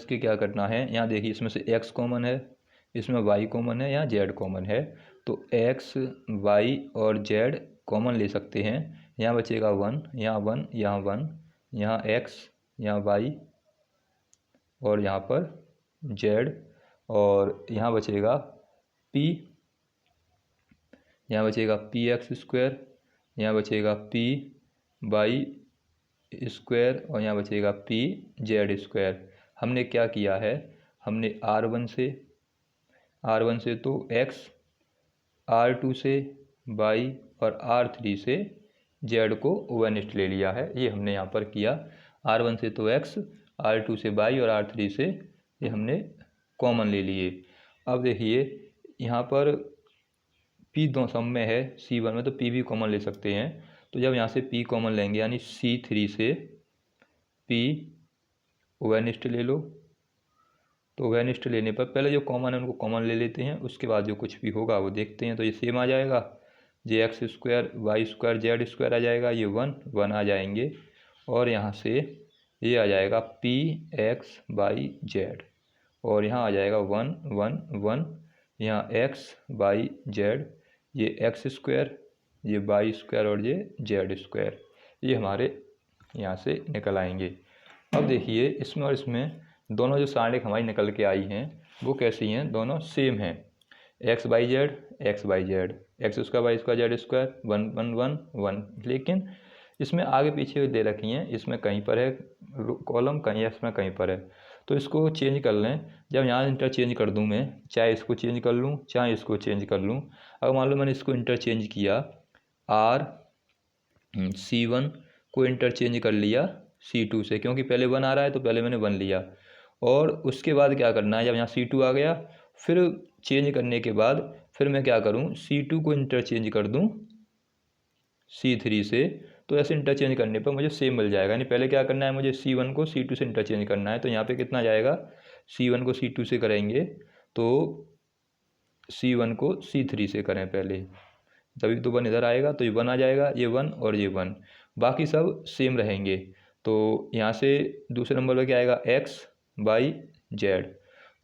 के क्या करना है, यहाँ देखिए इसमें से x कॉमन है, इसमें y कॉमन है, यहाँ z कॉमन है। तो x y और z कॉमन ले सकते हैं। यहाँ बचेगा 1 यहाँ 1 यहाँ 1, यहाँ x यहाँ y और यहाँ पर z, और यहाँ बचेगा p, यहाँ बचेगा पी एक्स स्क्वायर, यहाँ बचेगा पी वाई स्क्वायर और यहाँ बचेगा पी जेड स्क्वायर। हमने क्या किया है, हमने R1 से तो x, R2 से y और R3 से z को ओवरनिस्ट ले लिया है। ये हमने यहाँ पर किया, R1 से तो x, R2 से y और R3 से ये हमने कॉमन ले लिए। अब देखिए यहाँ पर P दो सम में है C1 में, तो P भी कॉमन ले सकते हैं। तो जब यहाँ से P कॉमन लेंगे यानी C3 से P वेनिस्ट ले लो। तो वेनिस्ट लेने पर पहले जो कॉमन है उनको कॉमन ले लेते हैं, उसके बाद जो कुछ भी होगा वो देखते हैं। तो ये सेम आ जाएगा, J x square Y square Z square आ जाएगा, ये 1 आ जाएंगे। और यहाँ से ये आ जाएगा पी एक्स बाई जेड, और यहाँ आ जाएगा 1 1 1। यहाँ एक्स बाई जेड, ये एक्स स्क्वायर, ये वाई स्क्वायर और ये जेड स्क्वायर, ये हमारे यहाँ से निकल आएंगे। अब देखिए इसमें और इसमें दोनों जो सारणिक हमारी निकल के आई हैं वो कैसी हैं, दोनों सेम हैं। X by Z, X square by square Z square 1 1 1 1। लेकिन इसमें आगे पीछे दे रखी हैं, इसमें कहीं पर है कॉलम, कहीं इसमें कहीं पर है। तो इसको चेंज कर लें। जब यहाँ इंटरचेंज कर दूँ मैं, चाहे इसको चेंज कर लूँ चाहे इसको चेंज कर लूँ। अगर मान लो मैंने इसको इंटरचेंज किया, C1 को इंटरचेंज कर लिया C2 से, क्योंकि पहले 1 आ रहा है तो पहले मैंने 1 लिया। और उसके बाद क्या करना है, जब यहाँ C2 आ गया फिर चेंज करने के बाद फिर मैं क्या करूँ, C2 को इंटरचेंज कर दूँ C3 से। तो ऐसे इंटरचेंज करने पर मुझे सेम मिल जाएगा। यानी पहले क्या करना है, मुझे C1 को C2 से इंटरचेंज करना है। तो यहाँ पे कितना जाएगा, C1 को C2 से करेंगे तो C1 को C3 से करें पहले, तभी तो 1 इधर आएगा, तो ये 1 आ जाएगा, ये 1 और ये 1, बाकी सब सेम रहेंगे। तो यहाँ से दूसरे नंबर पर क्या आएगा, एक्स बाई जेड,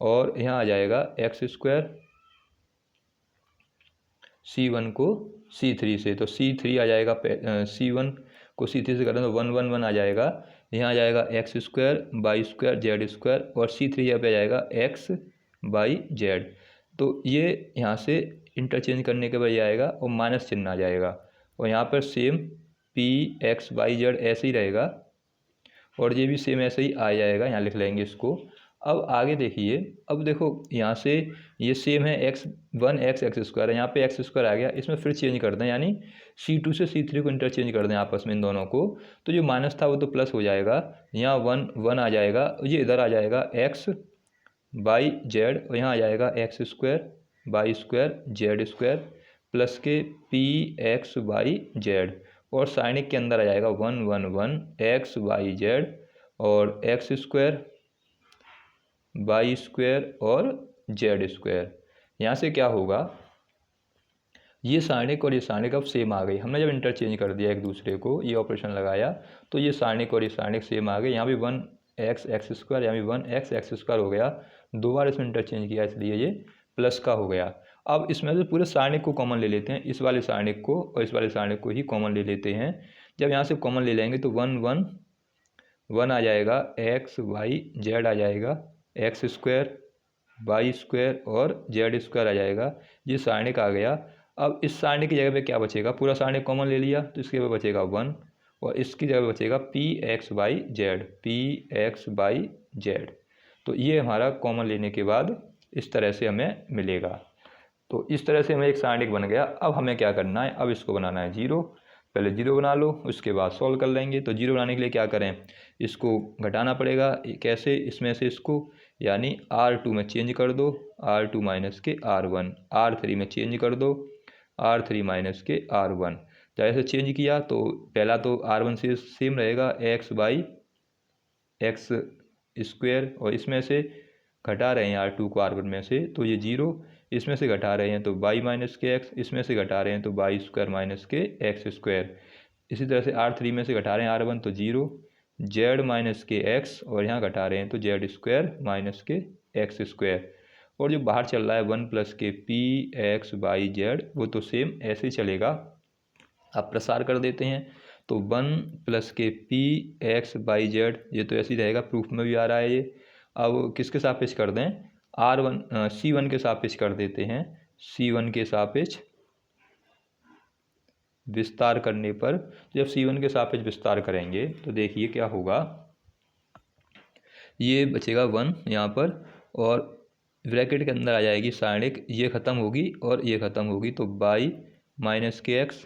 और यहाँ आ जाएगा एक्स स्क्वायर C1 को C3 से। तो C3 आ जाएगा, C1 को C3 से करें तो 1 1 1 आ जाएगा। यहाँ आ जाएगा x square by square Z square, और C3 यहाँ पे आ जाएगा एक्स बाई जेड। तो ये यहाँ से इंटरचेंज करने के बाद ये आएगा और माइनस चिन्ह आ जाएगा, और यहाँ पर same P X by Z ऐसे ही रहेगा, और ये भी सेम ऐसे ही आ जाएगा, यहाँ लिख लेंगे इसको। अब आगे देखिए, अब देखो यहाँ से ये सेम है x1 एक्स स्क्वायर है, यहाँ पे एक्स स्क्वायर आ गया, इसमें फिर चेंज कर दें, यानी C2 से C3 को इंटरचेंज कर दें आपस में इन दोनों को। तो जो माइनस था वो तो प्लस हो जाएगा, यहाँ 1 1 आ जाएगा, ये इधर आ जाएगा एक्स बाई जेड, और यहाँ आ जाएगा x square by square Z square plus के पी एक्स बाई जेड, और साइनिक के अंदर आ जाएगा 1 1 1 एक्स बाई जेड और एक्स स्क्वायर बाई स्क्वायर और जेड स्क्वायर। यहाँ से क्या होगा, ये सारणिक और ये सारणिक अब सेम आ गई। हमने जब इंटरचेंज कर दिया एक दूसरे को, ये ऑपरेशन लगाया, तो ये सारणिक और ये सारणिक सेम आ गए। यहाँ भी 1 एक्स स्क्वायर, यहाँ भी 1 एक्स स्क्वायर हो गया, दो बार इसमें इंटरचेंज किया इसलिए ये प्लस का हो गया। अब इसमें से पूरे सारणिक को कॉमन ले लेते हैं, इस वाले सारणिक को और इस वाले सारणिक को ही कॉमन ले लेते हैं। जब यहाँ से कॉमन ले लेंगे तो 1 1 1 आ जाएगा, एक्स वाई जेड आ जाएगा, एक्स स्क्वायर वाई स्क्वायर और जेड स्क्वायर आ जाएगा। ये सारणिक आ गया। अब इस सारणिक की जगह पे क्या बचेगा, पूरा सारणिक कॉमन ले लिया तो इसके पे बचेगा 1, और इसकी जगह बचेगा पी एक्स बाई जेड। तो ये हमारा कॉमन लेने के बाद इस तरह से हमें मिलेगा। तो इस तरह से हमें एक सारणिक बन गया। अब हमें क्या करना है, अब इसको बनाना है 0। पहले 0 बना लो, उसके बाद सॉल्व कर लेंगे। तो 0 बनाने के लिए क्या करें, इसको घटाना पड़ेगा। कैसे, इसमें से इसको यानी R2 में चेंज कर दो, R2 माइनस के R1, R3 में चेंज कर दो, R3 माइनस के R1। जैसे चेंज किया तो पहला तो R1 से सेम रहेगा, एक्स बाई एक्स स्क्वायर, और इसमें से घटा रहे हैं R2 को R1 में से, तो ये 0, इसमें से घटा रहे हैं तो बाई माइनस के एक्स, इसमें से घटा रहे हैं तो बाई स्क्वायर माइनस के एक्स स्क्वायर। इसी तरह से R3 में से घटा रहे हैं R1 तो 0, जेड माइनस के एक्स, और यहाँ घटा रहे हैं तो जेड स्क्वायर माइनस के एक्स स्क्वायर। और जो बाहर चल रहा है 1 प्लस के पी एक्स बाई जेड, वो तो सेम ऐसे ही चलेगा। अब प्रसार कर देते हैं, तो 1 प्लस के पी एक्स बाई जेड, ये तो ऐसे ही रहेगा, प्रूफ में भी आ रहा है ये। अब किसके सापेक्ष कर दें, C1 के सापेक्ष कर देते हैं। C1 के सापेक्ष विस्तार करने पर, जब C1 के सापेक्ष विस्तार करेंगे तो देखिए क्या होगा, ये बचेगा 1 यहाँ पर, और ब्रैकेट के अंदर आ जाएगी सारणिक, ये ख़त्म होगी और ये ख़त्म होगी, तो बाई माइनस के एक्स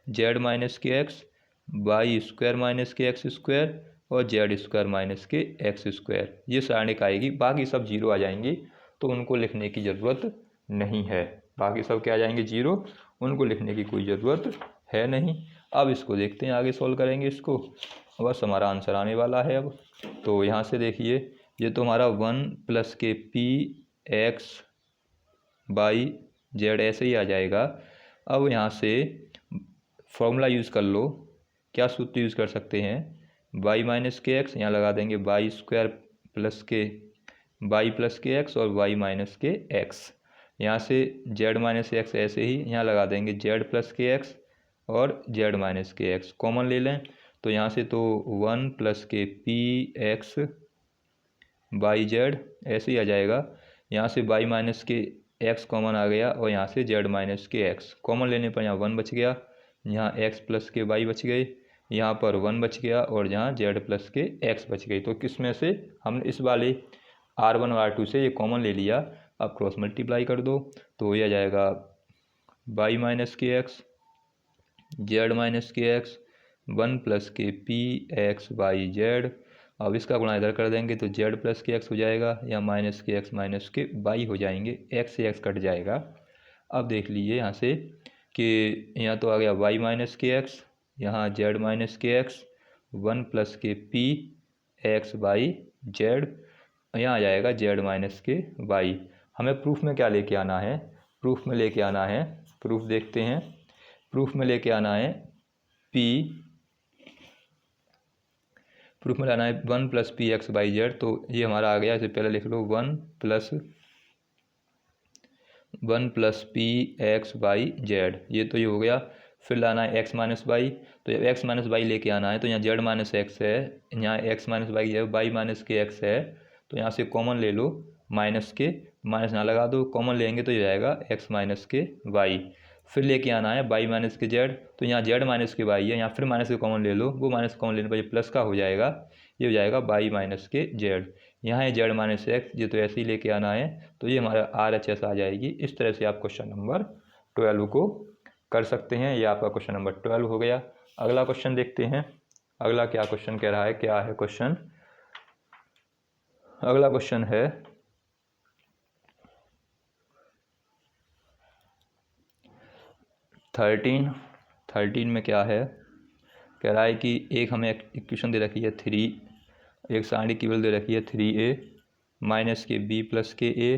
जेड माइनस के एक्स बाई स्क्वायर माइनस के एक्स स्क्वायर और जेड स्क्वायर माइनस के एक्स स्क्वायर, ये सारणिक आएगी। बाकी सब 0 आ जाएंगी। तो उनको लिखने की ज़रूरत नहीं है। बाकी सब क्या आ जाएंगे 0, उनको लिखने की कोई ज़रूरत है नहीं। अब इसको देखते हैं, आगे सॉल्व करेंगे इसको। बस हमारा आंसर आने वाला है अब। तो यहाँ से देखिए, ये तो हमारा 1 + के पी एक्स बाई जेड ऐसे ही आ जाएगा। अब यहाँ से फॉर्मूला यूज़ कर लो। क्या सूत्र यूज़ कर सकते हैं? वाई माइनस के एक्स, यहाँ लगा देंगे वाई स्क्वायर प्लस के वाई प्लस के एक्स और वाई माइनस के एक्स। यहाँ से जेड माइनस एक्स ऐसे ही यहाँ लगा देंगे जेड प्लस के एक्स और जेड माइनस के एक्स। कॉमन ले लें तो यहाँ से तो 1 + के पी एक्स बाई जेड ऐसे ही आ जाएगा। यहाँ से वाई माइनस के एक्स कॉमन आ गया और यहाँ से जेड माइनस के एक्स कॉमन लेने पर यहाँ 1 बच गया, यहाँ एक्स प्लस के वाई बच गए, यहाँ पर 1 बच गया और यहाँ जेड प्लस के एक्स बच गई। तो किस में से हमने इस वाले R1 और R2 से ये कॉमन ले लिया। अब क्रॉस मल्टीप्लाई कर दो तो ये आ जाएगा वाई माइनस के एक्स जेड माइनस के एक्स 1 + के पी एक्स बाई जेड। अब इसका गुणा इधर कर देंगे तो जेड प्लस के एक्स हो जाएगा, या माइनस के एक्स माइनस के वाई हो जाएंगे, एक्स से एक्स कट जाएगा। अब देख लीजिए यहाँ से कि यहाँ तो आ गया वाई माइनस के एक्स, यहाँ जेड माइनस के एक्स 1 + के पी एक्स बाई जेड, यहाँ आ जाएगा जेड माइनस के वाई। हमें प्रूफ में क्या लेके आना है? प्रूफ में लेके आना है, प्रूफ देखते हैं। प्रूफ में लेके आना है प्रूफ में लाना है 1 + पी एक्स बाई जेड। तो ये हमारा आ गया, इसे पहले लिख लो 1 + पी एक्स बाई जेड, ये तो ये हो गया। फिर लाना है एक्स माइनस वाई, तो जब एक्स माइनस वाई लेके आना है तो यहाँ जेड माइनस एक्स है, यहाँ एक्स माइनस वाई है, वाई माइनस के एक्स है, तो यहाँ से कॉमन ले लो, माइनस के माइनस यहाँ लगा दो, कॉमन लेंगे तो ये जाएगा एक्स माइनस के वाई। फिर लेके आना है वाई माइनस के जेड, तो यहाँ जेड माइनस के वाई है, यहाँ फिर माइनस के कॉमन ले लो, वो माइनस कॉमन लेने पर ये प्लस का हो जाएगा, ये हो जाएगा वाई माइनस के जेड। यहाँ है जेड माइनस एक्स, ये तो ऐसे ही लेके आना है, तो ये हमारा RHS आ जाएगी। इस तरह से आप क्वेश्चन नंबर 12 को कर सकते हैं। ये आपका क्वेश्चन नंबर 12 हो गया। अगला क्वेश्चन देखते हैं, अगला क्या क्वेश्चन कह रहा है, क्या है क्वेश्चन। अगला क्वेश्चन है 13 में क्या है, कह रहा है कि एक हमें इक्वेशन दे रखी है 3, एक साइड की वैल्यू दे रखी है 3a माइनस के b + के a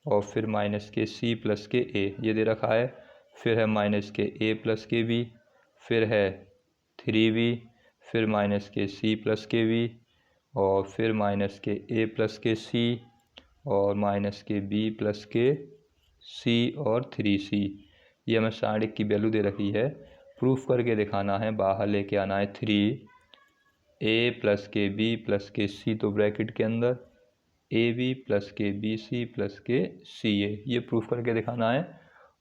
और फिर माइनस के c + के a, ये दे रखा है। फिर है माइनस के a + के b, फिर है 3b, फिर माइनस के c + के b और फिर माइनस के a + के c और माइनस के b + के c और 3c। ये हमें साइड की वैल्यू दे रखी है। प्रूफ करके दिखाना है, बाहर लेके आना है 3a + के b + के c, तो ब्रैकेट के अंदर ab + के bc + के ca, ये प्रूफ करके दिखाना है।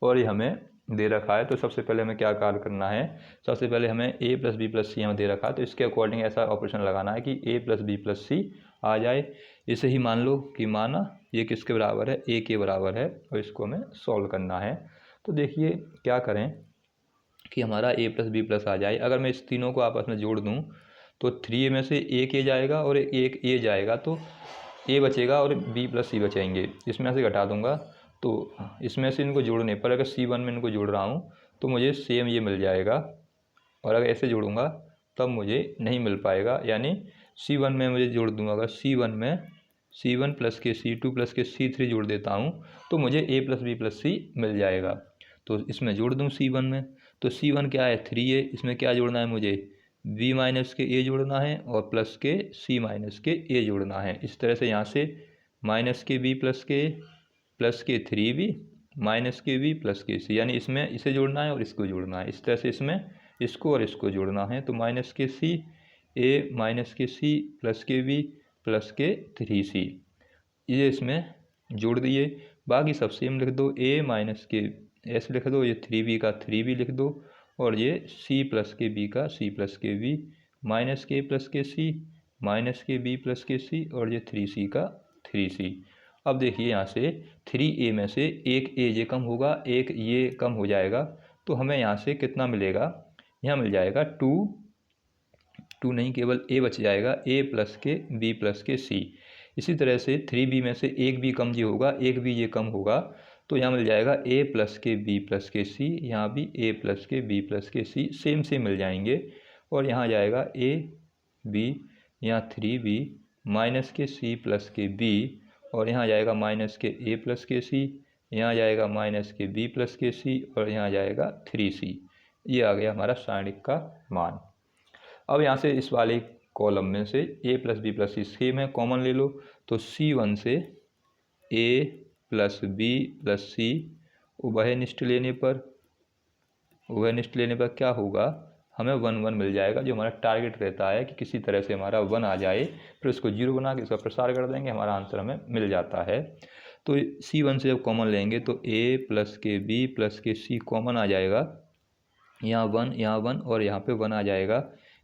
और ये हमें दे रखा है, तो सबसे पहले हमें क्या कार्य करना है, सबसे पहले हमें a + b + c हमें दे रखा है, तो इसके अकॉर्डिंग ऐसा ऑपरेशन लगाना है कि a + b + c आ जाए। इसे ही मान लो कि माना ये किसके बराबर है, a के बराबर है, और इसको हमें सॉल्व करना है। तो देखिए क्या करें कि हमारा a + b + आ जाए। अगर मैं इस तीनों को आपस में जोड़ दूं तो 3a में से एक a जाएगा और एक a जाएगा, तो a बचेगा और b + c बचेंगे। इसमें से घटा दूंगा तो इसमें से इनको जोड़ने पर अगर C1 में इनको जोड़ रहा हूँ तो मुझे सेम ये मिल जाएगा, और अगर ऐसे जोड़ूंगा तब मुझे नहीं मिल पाएगा। यानी C1 में मुझे जोड़ दूंगा, अगर C1 में C1 + के C2 + के C3 जोड़ देता हूँ तो मुझे a + b + c मिल जाएगा। तो इसमें जोड़ दूँ C1 में, तो C1 क्या है 3a, इसमें क्या जोड़ना है मुझे b - के a जोड़ना है और प्लस के c - के a जोड़ना है। इस तरह से यहाँ से माइनस के b + के प्लस के 3b माइनस के b + के c, यानी इसमें इसे जोड़ना है और इसको जोड़ना है। इस तरह से इसमें इसको और इसको जोड़ना है, तो माइनस के c a माइनस के c प्लस के b प्लस के 3c, ये इसमें जोड़ दिए। बाकी सब सेम लिख दो, a माइनस के ऐसे लिख दो, ये 3b का 3b लिख दो, और ये c + के b का c + के b माइनस के + के c माइनस के b + के c और ये 3c का 3c। अब देखिए यहाँ से 3a में से एक a ये कम होगा, एक ये कम हो जाएगा, तो हमें यहाँ से कितना मिलेगा, यहाँ मिल जाएगा 2 नहीं केवल a बच जाएगा, a + के b + के c। इसी तरह से 3b में से एक b कम ये होगा, एक b ये कम होगा, तो यहाँ मिल जाएगा a प्लस के b प्लस के c, यहाँ भी a प्लस के b प्लस के c सेम सेम मिल जाएंगे। और यहाँ जाएगा a b, यहाँ 3b माइनस के c प्लस के b, और यहाँ जाएगा माइनस के a प्लस के c, यहाँ जाएगा माइनस के b प्लस के c, और यहाँ जाएगा 3c। ये आ गया हमारा सारणिक का मान। अब यहाँ से इस वाले कॉलम में से a plus B plus C same है, कॉमन ले लो, तो C1 से a plus B plus C उभयनिष्ठ लेने पर क्या होगा, हमें 1 1 मिल जाएगा, जो हमारा टारगेट रहता है कि किसी तरह से हमारा 1 आ जाए, फिर उसको 0 बना के इसका प्रसार कर देंगे, हमारा आंसर हमें मिल जाता है। तो C1 से जब कॉमन लेंगे तो a प्लस के बी प्लस के सी कॉमन आ जाएगा, यहाँ 1 और यहाँ पे 1 आ जाएगा,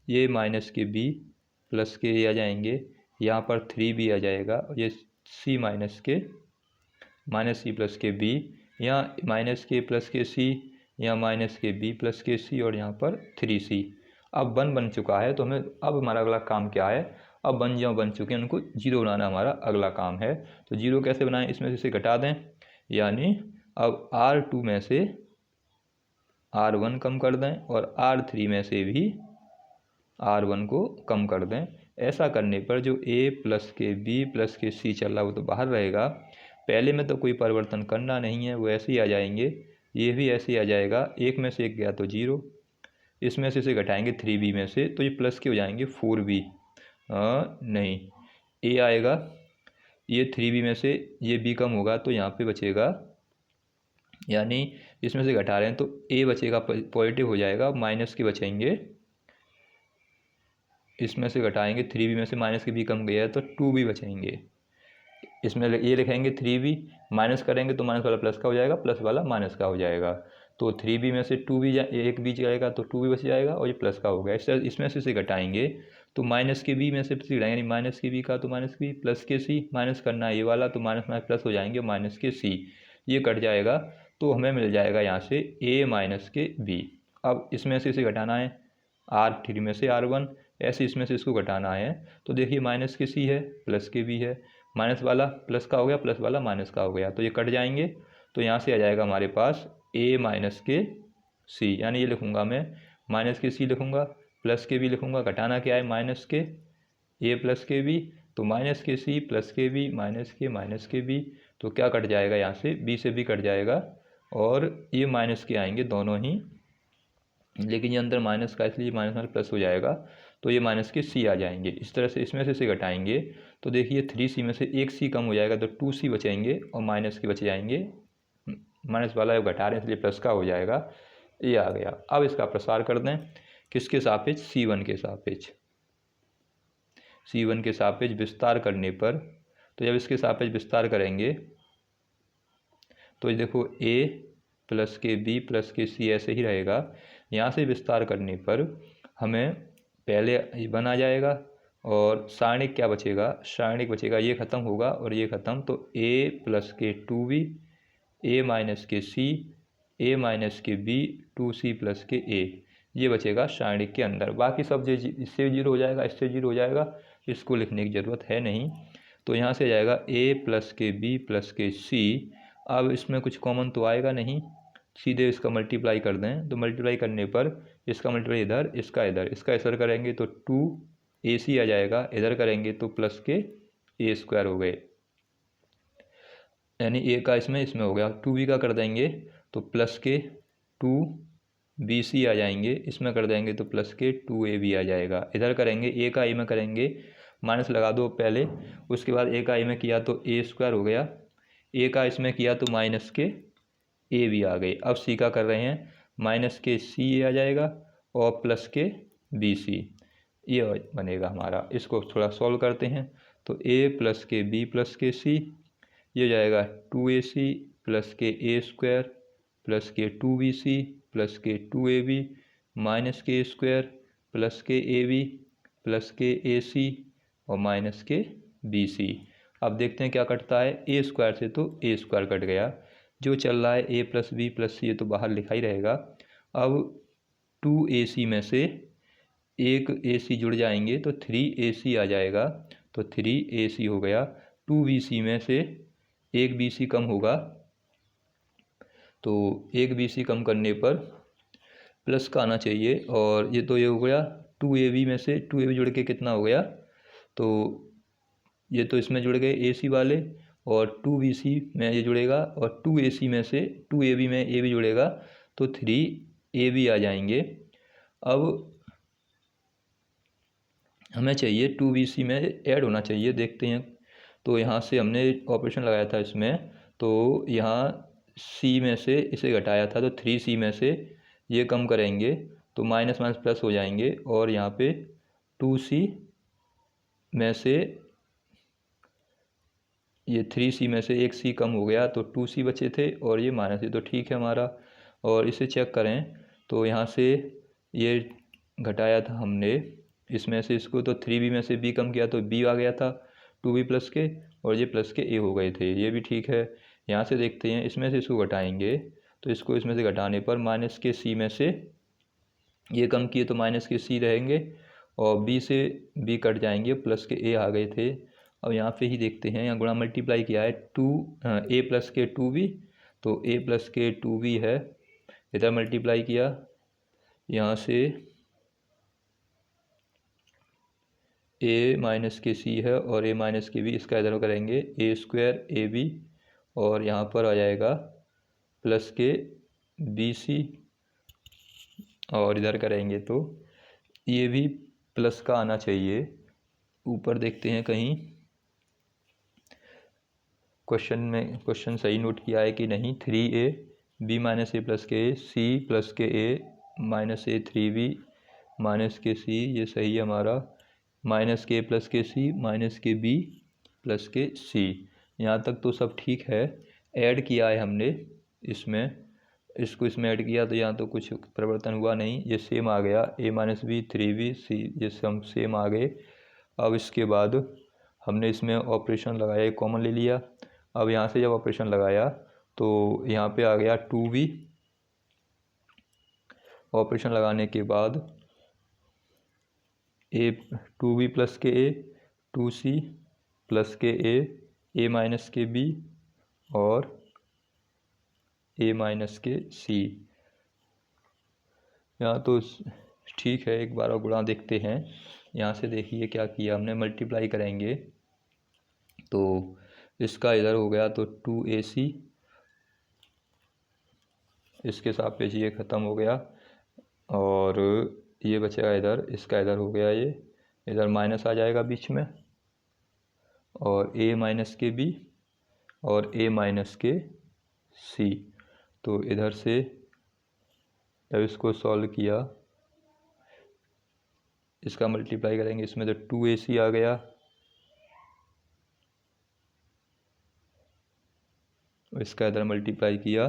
ये माइनस के b प्लस के a आ जाएंगे, यहाँ पर 3b आ जाएगा, और ये c माइनस सी प्लस के b, यहाँ माइनस के प्लस के c, यहाँ माइनस के b प्लस के c, और यहाँ पर 3c। अब 1 बन चुका है, तो हमें अब हमारा अगला काम क्या है, अब बन चुके हैं उनको 0 बनाना हमारा अगला काम है। तो 0 कैसे बनाएं, इसमें से इसे घटा दें, यानी अब R2 में से R1 कम कर दें और R3 में से भी R1 को कम कर दें। ऐसा करने पर जो a प्लस के b प्लस के c चल रहा है वो तो बाहर रहेगा, पहले में तो कोई परिवर्तन करना नहीं है, वो ऐसे ही आ जाएंगे, ये भी ऐसे ही आ जाएगा, एक में से एक गया तो 0, इसमें से इसे घटाएंगे 3b में से, तो ये प्लस के हो जाएंगे 4b, नहीं a आएगा, ये 3b में से ये b कम होगा तो यहाँ पे बचेगा, यानी इसमें से घटा रहे हैं तो a बचेगा, पॉजिटिव हो जाएगा, माइनस के बचेंगे, इसमें से घटाएंगे 3b में से माइनस के b कम गया है तो 2b बचेंगे, इसमें ये लिखेंगे 3b, माइनस करेंगे तो माइनस वाला प्लस का हो जाएगा, प्लस वाला माइनस का हो जाएगा, तो 3b में से 2b एक b जाएगा तो 2b बच जाएगा, और ये प्लस का हो गया। इसमें से इसे घटाएंगे तो माइनस के b में से घटाएंगे, यानी माइनस के b का तो माइनस के b, प्लस के c, माइनस करना है ये वाला, तो माइनस माइनस प्लस हो जाएंगे, माइनस के c, ये कट जाएगा, तो हमें मिल जाएगा यहाँ से a माइनस के b। अब इसमें से इसे घटाना है R3 में से R1, ऐसे इसमें से इसको घटाना है, तो देखिए माइनस के c है, प्लस के b है, माइनस वाला प्लस का हो गया, प्लस वाला माइनस का हो गया, तो ये कट जाएंगे, तो यहाँ से आ जाएगा हमारे पास a माइनस के c, यानी ये लिखूँगा मैं माइनस के c लिखूँगा, प्लस के b लिखूँगा, घटाना क्या है माइनस के a प्लस के b, तो माइनस के c प्लस के b माइनस के b, तो क्या कट जाएगा यहाँ से b से b कट जाएगा, और ये माइनस के आएंगे दोनों ही, लेकिन ये अंदर माइनस का इसलिए माइनस माइनस प्लस हो जाएगा, तो ये माइनस के c आ जाएंगे। इस तरह से इसमें से इसे घटाएंगे तो देखिए 3c में से एक c कम हो जाएगा तो 2c बचेंगे, और माइनस के बच जाएंगे, माइनस वाला घटा रहे हैं इसलिए प्लस का हो जाएगा, ये आ गया। अब इसका प्रसार कर दें किसके सापेक्ष, c1 के सापेक्ष, c1 के सापेक्ष विस्तार करने पर, तो जब इसके सापेक्ष विस्तार करेंगे तो ये देखो a प्लस के b प्लस के c ऐसे ही रहेगा, यहाँ से विस्तार करने पर हमें पहले 1 आ जाएगा, और सारणिक क्या बचेगा, सारणिक बचेगा ये ख़त्म होगा और ये ख़त्म, तो a प्लस के 2b, a माइनस के c, a माइनस के b, 2c प्लस के a, ये बचेगा सारणिक के अंदर। बाकी सब जो इससे 0 हो जाएगा, इससे 0 हो जाएगा, इसको लिखने की ज़रूरत है नहीं, तो यहाँ से जाएगा a प्लस के b प्लस के c। अब इसमें कुछ कॉमन तो आएगा नहीं, सीधे इसका मल्टीप्लाई कर दें, तो मल्टीप्लाई करने पर इसका मल्टीप्लाई इधर, इसका इधर, इसका इधर करेंगे तो 2ac आ जाएगा, इधर करेंगे तो प्लस के a स्क्वायर हो गए, यानी a का इसमें हो गया। 2b का कर देंगे तो प्लस के 2bc आ जाएंगे, इसमें कर देंगे तो प्लस के 2ab आ जाएगा, इधर करेंगे a का a में करेंगे, माइनस लगा दो पहले, उसके बाद a का a में किया तो a स्क्वायर हो गया, a का इसमें किया तो माइनस के a भी आ गए। अब c का कर रहे हैं, माइनस के c आ जाएगा और प्लस के bc, ये बनेगा हमारा। इसको थोड़ा सॉल्व करते हैं तो a प्लस के b प्लस के c, ये जाएगा 2ac प्लस के a स्क्वायर प्लस के 2bc प्लस के 2ab माइनस के स्क्वायर प्लस के ab प्लस के ac और माइनस के bc। अब देखते हैं क्या कटता है, a स्क्वायर से तो a स्क्वायर कट गया, जो चल रहा है a प्लस बी प्लस सी, ये तो बाहर लिखा ही रहेगा। अब 2ac में से एक ac जुड़ जाएंगे तो 3ac आ जाएगा, तो 3ac हो गया। 2BC में से एक BC कम होगा, तो एक BC कम करने पर प्लस का आना चाहिए। और ये तो ये हो गया 2AB में से 2AB जुड़ के कितना हो गया, तो ये तो इसमें जुड़ गए AC वाले, और 2BC में ये जुड़ेगा, और 2AC में से 2AB में AB जुड़ेगा, तो 3AB आ जाएंगे। अब हमें चाहिए 2BC में ऐड होना चाहिए, देखते हैं। तो यहाँ से हमने ऑपरेशन लगाया था इसमें, तो यहाँ C में से इसे घटाया था, तो 3C में से ये कम करेंगे तो माइनस माइनस प्लस हो जाएंगे, और यहाँ पे 2C में से ये 3C में से एक C कम हो गया, तो 2C बचे थे, और ये माइनस है, तो ठीक है हमारा। और इसे चेक करें तो यहाँ से ये घटाया था हमने इसमें से इसको, तो 3B में से B कम किया तो B आ गया था 2B प्लस के, और ये प्लस के A हो गए थे, ये भी ठीक है। यहाँ से देखते हैं इसमें से इसको घटाएंगे, तो इसको इसमें से घटाने पर माइनस के C में से ये कम किए तो माइनस के C रहेंगे, और B से B कट जाएंगे, प्लस के A आ गए थे। अब यहाँ पे ही देखते हैं, यहाँ गुणा मल्टीप्लाई किया है A प्लस के 2B, तो A प्लस के 2B है, इधर मल्टीप्लाई किया, यहाँ से A माइनस के C है और A माइनस के B, इसका इधर करेंगे A स्क्वायर AB, और यहाँ पर आ जाएगा प्लस के BC, और इधर करेंगे तो ये भी प्लस का आना चाहिए। ऊपर देखते हैं कहीं क्वेश्चन सही नोट किया है कि नहीं। 3A B minus A plus के A, C प्लस के A minus A 3B minus के C, ये सही है हमारा। माइनस के A प्लस के C माइनस के B प्लस के C, यहाँ तक तो सब ठीक है। ऐड किया है हमने इसमें, इसको इसमें ऐड किया तो यहाँ तो कुछ परिवर्तन हुआ नहीं, ये सेम आ गया। A minus B 3B C, ये सब सेम आ गए। अब इसके बाद हमने इसमें ऑपरेशन लगाया, कॉमन ले लिया। अब यहाँ से जब ऑपरेशन लगाया तो यहाँ पे आ गया 2B, ऑपरेशन लगाने के बाद A 2B प्लस के A 2C प्लस के A माइनस के B और A माइनस के C। यहाँ तो ठीक है, एक बार और गुणा देखते हैं। यहाँ से देखिए क्या किया हमने, मल्टीप्लाई करेंगे तो इसका इधर हो गया तो 2AC, इसके सापेक्ष ये ख़त्म हो गया, और ये बचेगा इधर, इसका इधर हो गया, ये इधर माइनस आ जाएगा बीच में, और A माइनस के B और A माइनस के C। तो इधर से जब इसको सॉल्व किया, इसका मल्टीप्लाई करेंगे इसमें तो 2AC आ गया, इसका इधर मल्टीप्लाई किया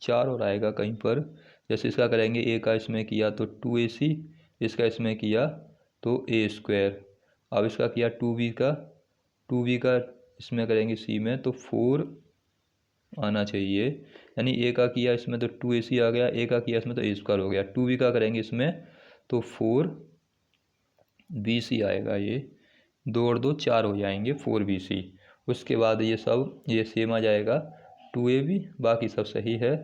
4 और आएगा कहीं पर। जैसे इसका करेंगे A का इसमें किया तो 2AC, इसका इसमें किया तो A स्क्वायर। अब इसका किया 2B का इसमें करेंगे C में तो 4 आना चाहिए, यानी A का किया इसमें तो 2AC आ गया, A का किया इसमें तो A स्क्वायर हो गया। 2B का करेंगे इसमें तो 4BC आएगा, ये 2 और 2 4 हो जाएंगे 4BC। उसके बाद ये सब ये सेम आ जाएगा 2AB, बाकी सब सही है,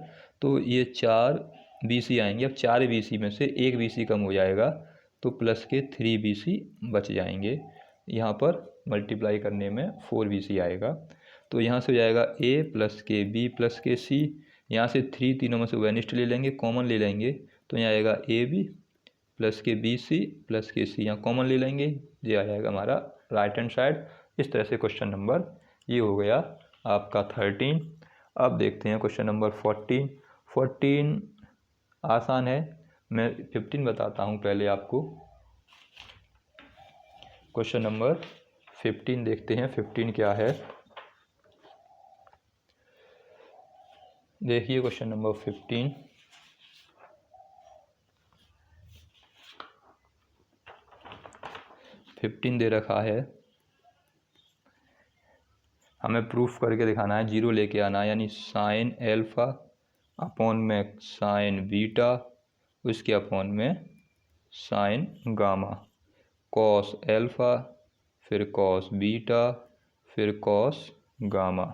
तो ये 4BC आएंगे। अब 4BC में से 1BC कम हो जाएगा तो प्लस के 3BC बच जाएंगे, यहाँ पर मल्टीप्लाई करने में 4BC आएगा। तो यहाँ से हो जाएगा A प्लस के B प्लस के C, यहाँ से 3 तीनों में से वेनिस्ट ले लेंगे, कॉमन ले लेंगे, तो यहाँ आएगा AB प्लस के BC प्लस के C, यहाँ कॉमन ले लेंगे, ये आ जाएगा हमारा राइट हैंड साइड। इस तरह से क्वेश्चन नंबर ये हो गया आपका 13। अब देखते हैं क्वेश्चन नंबर 14 आसान है, मैं 15 बताता हूँ पहले आपको। क्वेश्चन नंबर 15 देखते हैं, 15 क्या है। देखिए क्वेश्चन नंबर 15 दे रखा है, हमें प्रूफ करके दिखाना है, जीरो लेके आना है, यानी साइन एल्फ़ा अपॉन में साइन बीटा, उसके अपॉन में साइन गामा, कॉस एल्फ़ा फिर कॉस बीटा, फिर कॉस गामा।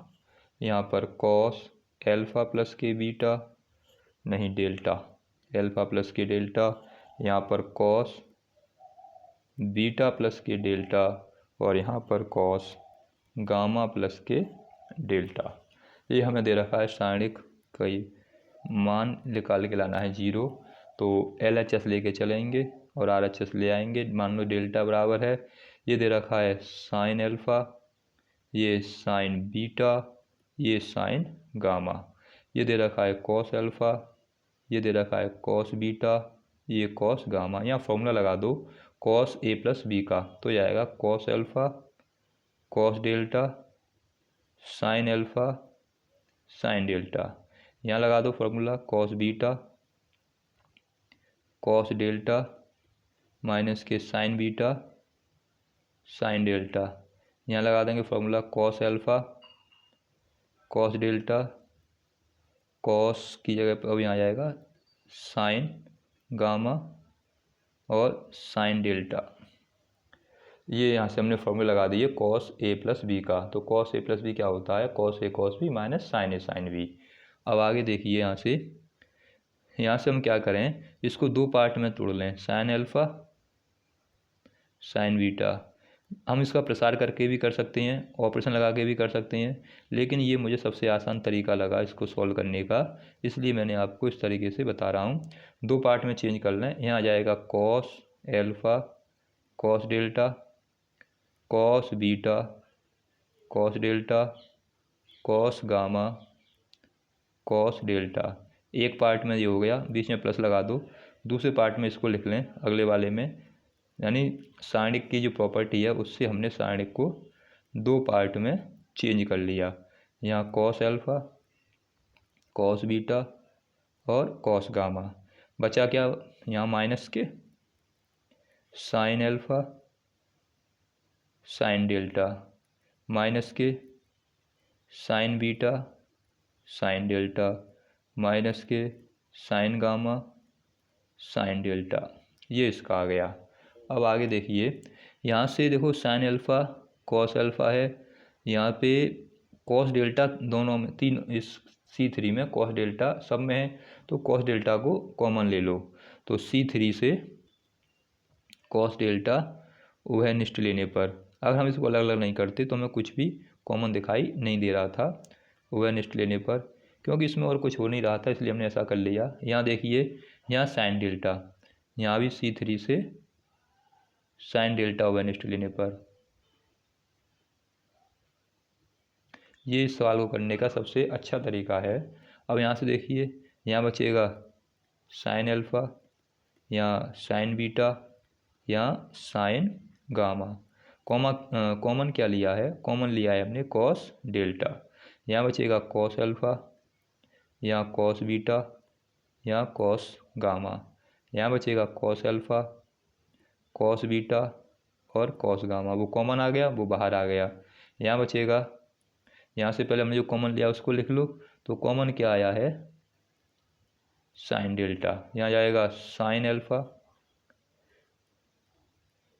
यहाँ पर कॉस एल्फ़ा प्लस के बीटा, नहीं डेल्टा, एल्फ़ा प्लस के डेल्टा। यहाँ पर कॉस बीटा प्लस के डेल्टा, और यहाँ पर कॉस गामा प्लस के डेल्टा। ये हमें दे रखा है सारणिक कई मान निकाल के लाना है 0। तो LHS लेके चलेंगे और RHS ले आएंगे। मान लो डेल्टा बराबर है, ये दे रखा है साइन एल्फ़ा, ये साइन बीटा, ये साइन गामा। ये दे रखा है कॉस एल्फ़ा, ये दे रखा है कॉस बीटा, ये कॉस गामा। यहाँ फॉर्मूला लगा दो कॉस A प्लस B का, तो ये आएगा cos alpha cos delta sign alpha sine delta. यहाँ लगा दो formula cos beta cos delta minus k sine beta sine delta. यहाँ लगा देंगे formula cos alpha cos delta, cos की जगह पर अब यहाँ आ जाएगा साइन गामा और साइन डेल्टा। ये यहाँ से हमने फॉर्मूला लगा दिए कॉस A प्लस बी का। तो कॉस A प्लस बी क्या होता है, cos A cos B minus sine A sine B। अब आगे देखिए, यहाँ से हम क्या करें, इसको दो पार्ट में तोड़ लें, साइन एल्फ़ा साइन बीटा। हम इसका प्रसार करके भी कर सकते हैं, ऑपरेशन लगा के भी कर सकते हैं, लेकिन ये मुझे सबसे आसान तरीका लगा इसको सॉल्व करने का, इसलिए मैंने आपको इस तरीके से बता रहा हूँ। दो पार्ट में चेंज कर लें। यहाँ आ जाएगा cos alpha cos delta cos beta cos delta cos gamma cos delta. एक पार्ट में ये हो गया, बीच में प्लस लगा दो। दूसरे पार्ट में इसको लिख लें अगले वाले में, यानी सारणिक की जो प्रॉपर्टी है उससे हमने सारणिक को दो पार्ट में चेंज कर लिया। यहाँ कॉस एल्फ़ा कॉस बीटा और कॉस गामा। बचा क्या, यहाँ minus k sine alpha sine delta minus k sine beta sine delta minus k sine gamma sine delta. ये इसका आ गया। अब आगे देखिए, यहाँ से देखो साइन एल्फ़ा कॉस एल्फ़ा है, यहाँ पे कॉस डेल्टा दोनों में, तीन इस C3 में कॉस डेल्टा सब में है, तो कॉस डेल्टा को कॉमन ले लो। तो C3 से कॉस डेल्टा उभयनिष्ठ लेने पर, अगर हम इसको अलग अलग नहीं करते तो हमें कुछ भी कॉमन दिखाई नहीं दे रहा था उभयनिष्ठ लेने पर, क्योंकि इसमें और कुछ हो नहीं रहा था, इसलिए हमने ऐसा कर लिया। यहाँ देखिए, यहाँ साइन डेल्टा, यहाँ भी C3 से साइन डेल्टा उभयनिष्ठ लेने पर। ये इस सवाल को करने का सबसे अच्छा तरीका है। अब यहाँ से देखिए, यहाँ बचेगा साइन एल्फ़ा, यहाँ साइन बीटा, यहाँ साइन गामा। कॉमन क्या लिया है, कॉमन लिया है हमने कॉस डेल्टा। यहाँ बचेगा कॉस एल्फ़ा, यहाँ कॉस बीटा, यहाँ कॉस गामा। यहाँ बचेगा कॉस एल्फ़ा कॉस बीटा और कॉस गामा। वो कॉमन आ गया, वो बाहर आ गया। यहाँ बचेगा, यहाँ से पहले हमने जो कॉमन लिया उसको लिख लो। तो कॉमन क्या आया है, साइन डेल्टा। यहाँ जाएगा साइन एल्फ़ा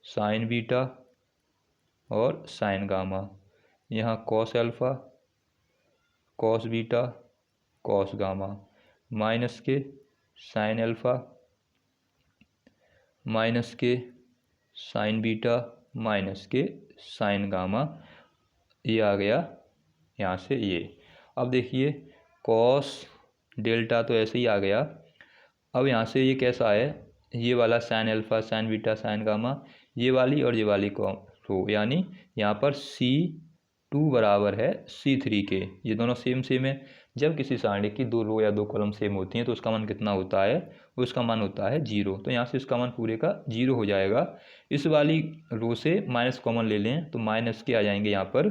साइन बीटा और साइन गामा। यहाँ cos alpha cos beta cos gamma minus k sine alpha minus k sine beta minus k sine gamma. ये आ गया यहाँ से ये। अब देखिए, कॉस डेल्टा तो ऐसे ही आ गया। अब यहाँ से ये कैसा है, ये वाला sign alpha sign beta sign gamma, ये वाली और ये वाली को रो, यानी यहाँ पर C2 बराबर है C3 के। ये दोनों सेम सेम है। जब किसी सारणी की दो रो या दो कॉलम सेम होती हैं तो उसका मान कितना होता है, उसका मान होता है 0। तो यहाँ से इसका मान पूरे का 0 हो जाएगा। इस वाली रो से माइनस कॉमन ले लें तो माइनस के आ जाएंगे यहाँ पर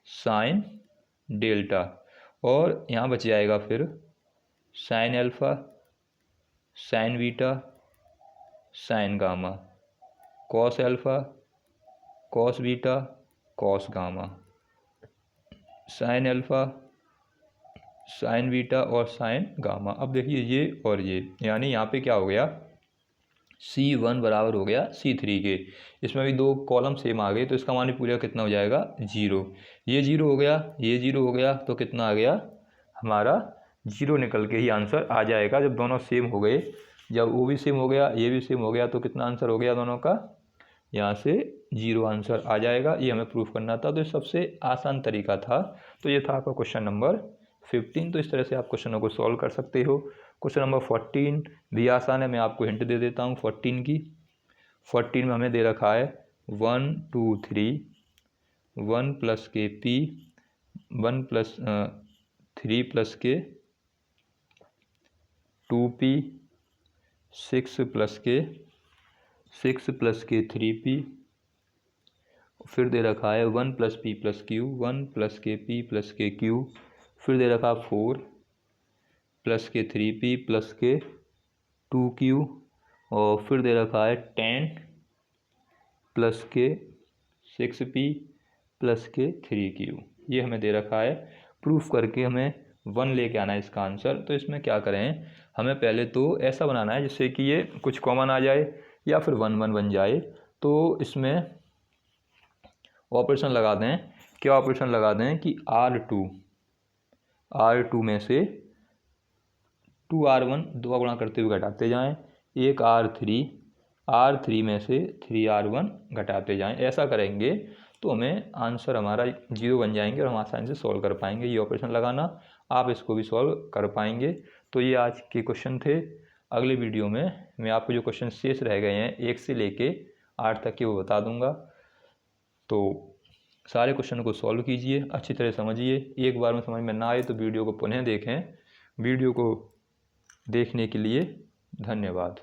साइन डेल्टा, और यहाँ बच जाएगा फिर sign alpha sign beta sign gamma cos alpha cos beta cos gamma sign alpha sign beta और साइन गामा। अब देखिए ये और ये, यानी यहाँ पे क्या हो गया, C1 बराबर हो गया C3 के। इसमें भी दो कॉलम सेम आ गए तो इसका मान पूरा कितना हो जाएगा 0। ये 0 हो गया, ये 0 हो गया, तो कितना आ गया हमारा 0 निकल के ही आंसर आ जाएगा जब दोनों सेम हो गए। जब वो भी सेम हो गया, ये भी सेम हो गया, तो कितना आंसर हो गया दोनों का, यहाँ से 0 आंसर आ जाएगा। ये हमें प्रूफ करना था, तो ये सबसे आसान तरीका था। तो ये था आपका क्वेश्चन नंबर 15। तो इस तरह से आप क्वेश्चनों को सॉल्व कर सकते हो। क्वेश्चन नंबर 14 भी आसान है, मैं आपको हिंट दे देता हूँ 14 की। 14 में हमें दे रखा है 1 2 3 1 प्लस के पी 1 प्लस 3 प्लस के 2p 6 प्लस के 3p, फिर दे रखा है 1 plus P plus Q 1 plus के पी प्लस के क्यू, फिर दे रखा 4 प्लस के 3p प्लस के 2q, और फिर दे रखा है 10 प्लस के 6p प्लस के 3q। ये हमें दे रखा है। प्रूफ करके हमें 1 लेके आना है इसका आंसर। तो इसमें क्या करें, हमें पहले तो ऐसा बनाना है जिससे कि ये कुछ कॉमन आ जाए या फिर 1 1 बन जाए। तो इसमें ऑपरेशन लगा दें। क्या ऑपरेशन लगा दें कि R2 में से 2R1 दो गुणा करते हुए घटाते जाएं, एक R3 में से 3R1 घटाते जाएं। ऐसा करेंगे तो हमें आंसर हमारा 0 बन जाएंगे और हम आसानी से सॉल्व कर पाएंगे। ये ऑपरेशन लगाना, आप इसको भी सॉल्व कर पाएंगे। तो ये आज के क्वेश्चन थे। अगले वीडियो में मैं आपको जो क्वेश्चन शेष रह गए हैं 1 से लेके 8 तक के वो बता दूंगा। तो सारे क्वेश्चन को सॉल्व कीजिए, अच्छी तरह समझिए। एक बार में समझ में ना आए तो वीडियो को पुनः देखें। वीडियो को देखने के लिए धन्यवाद।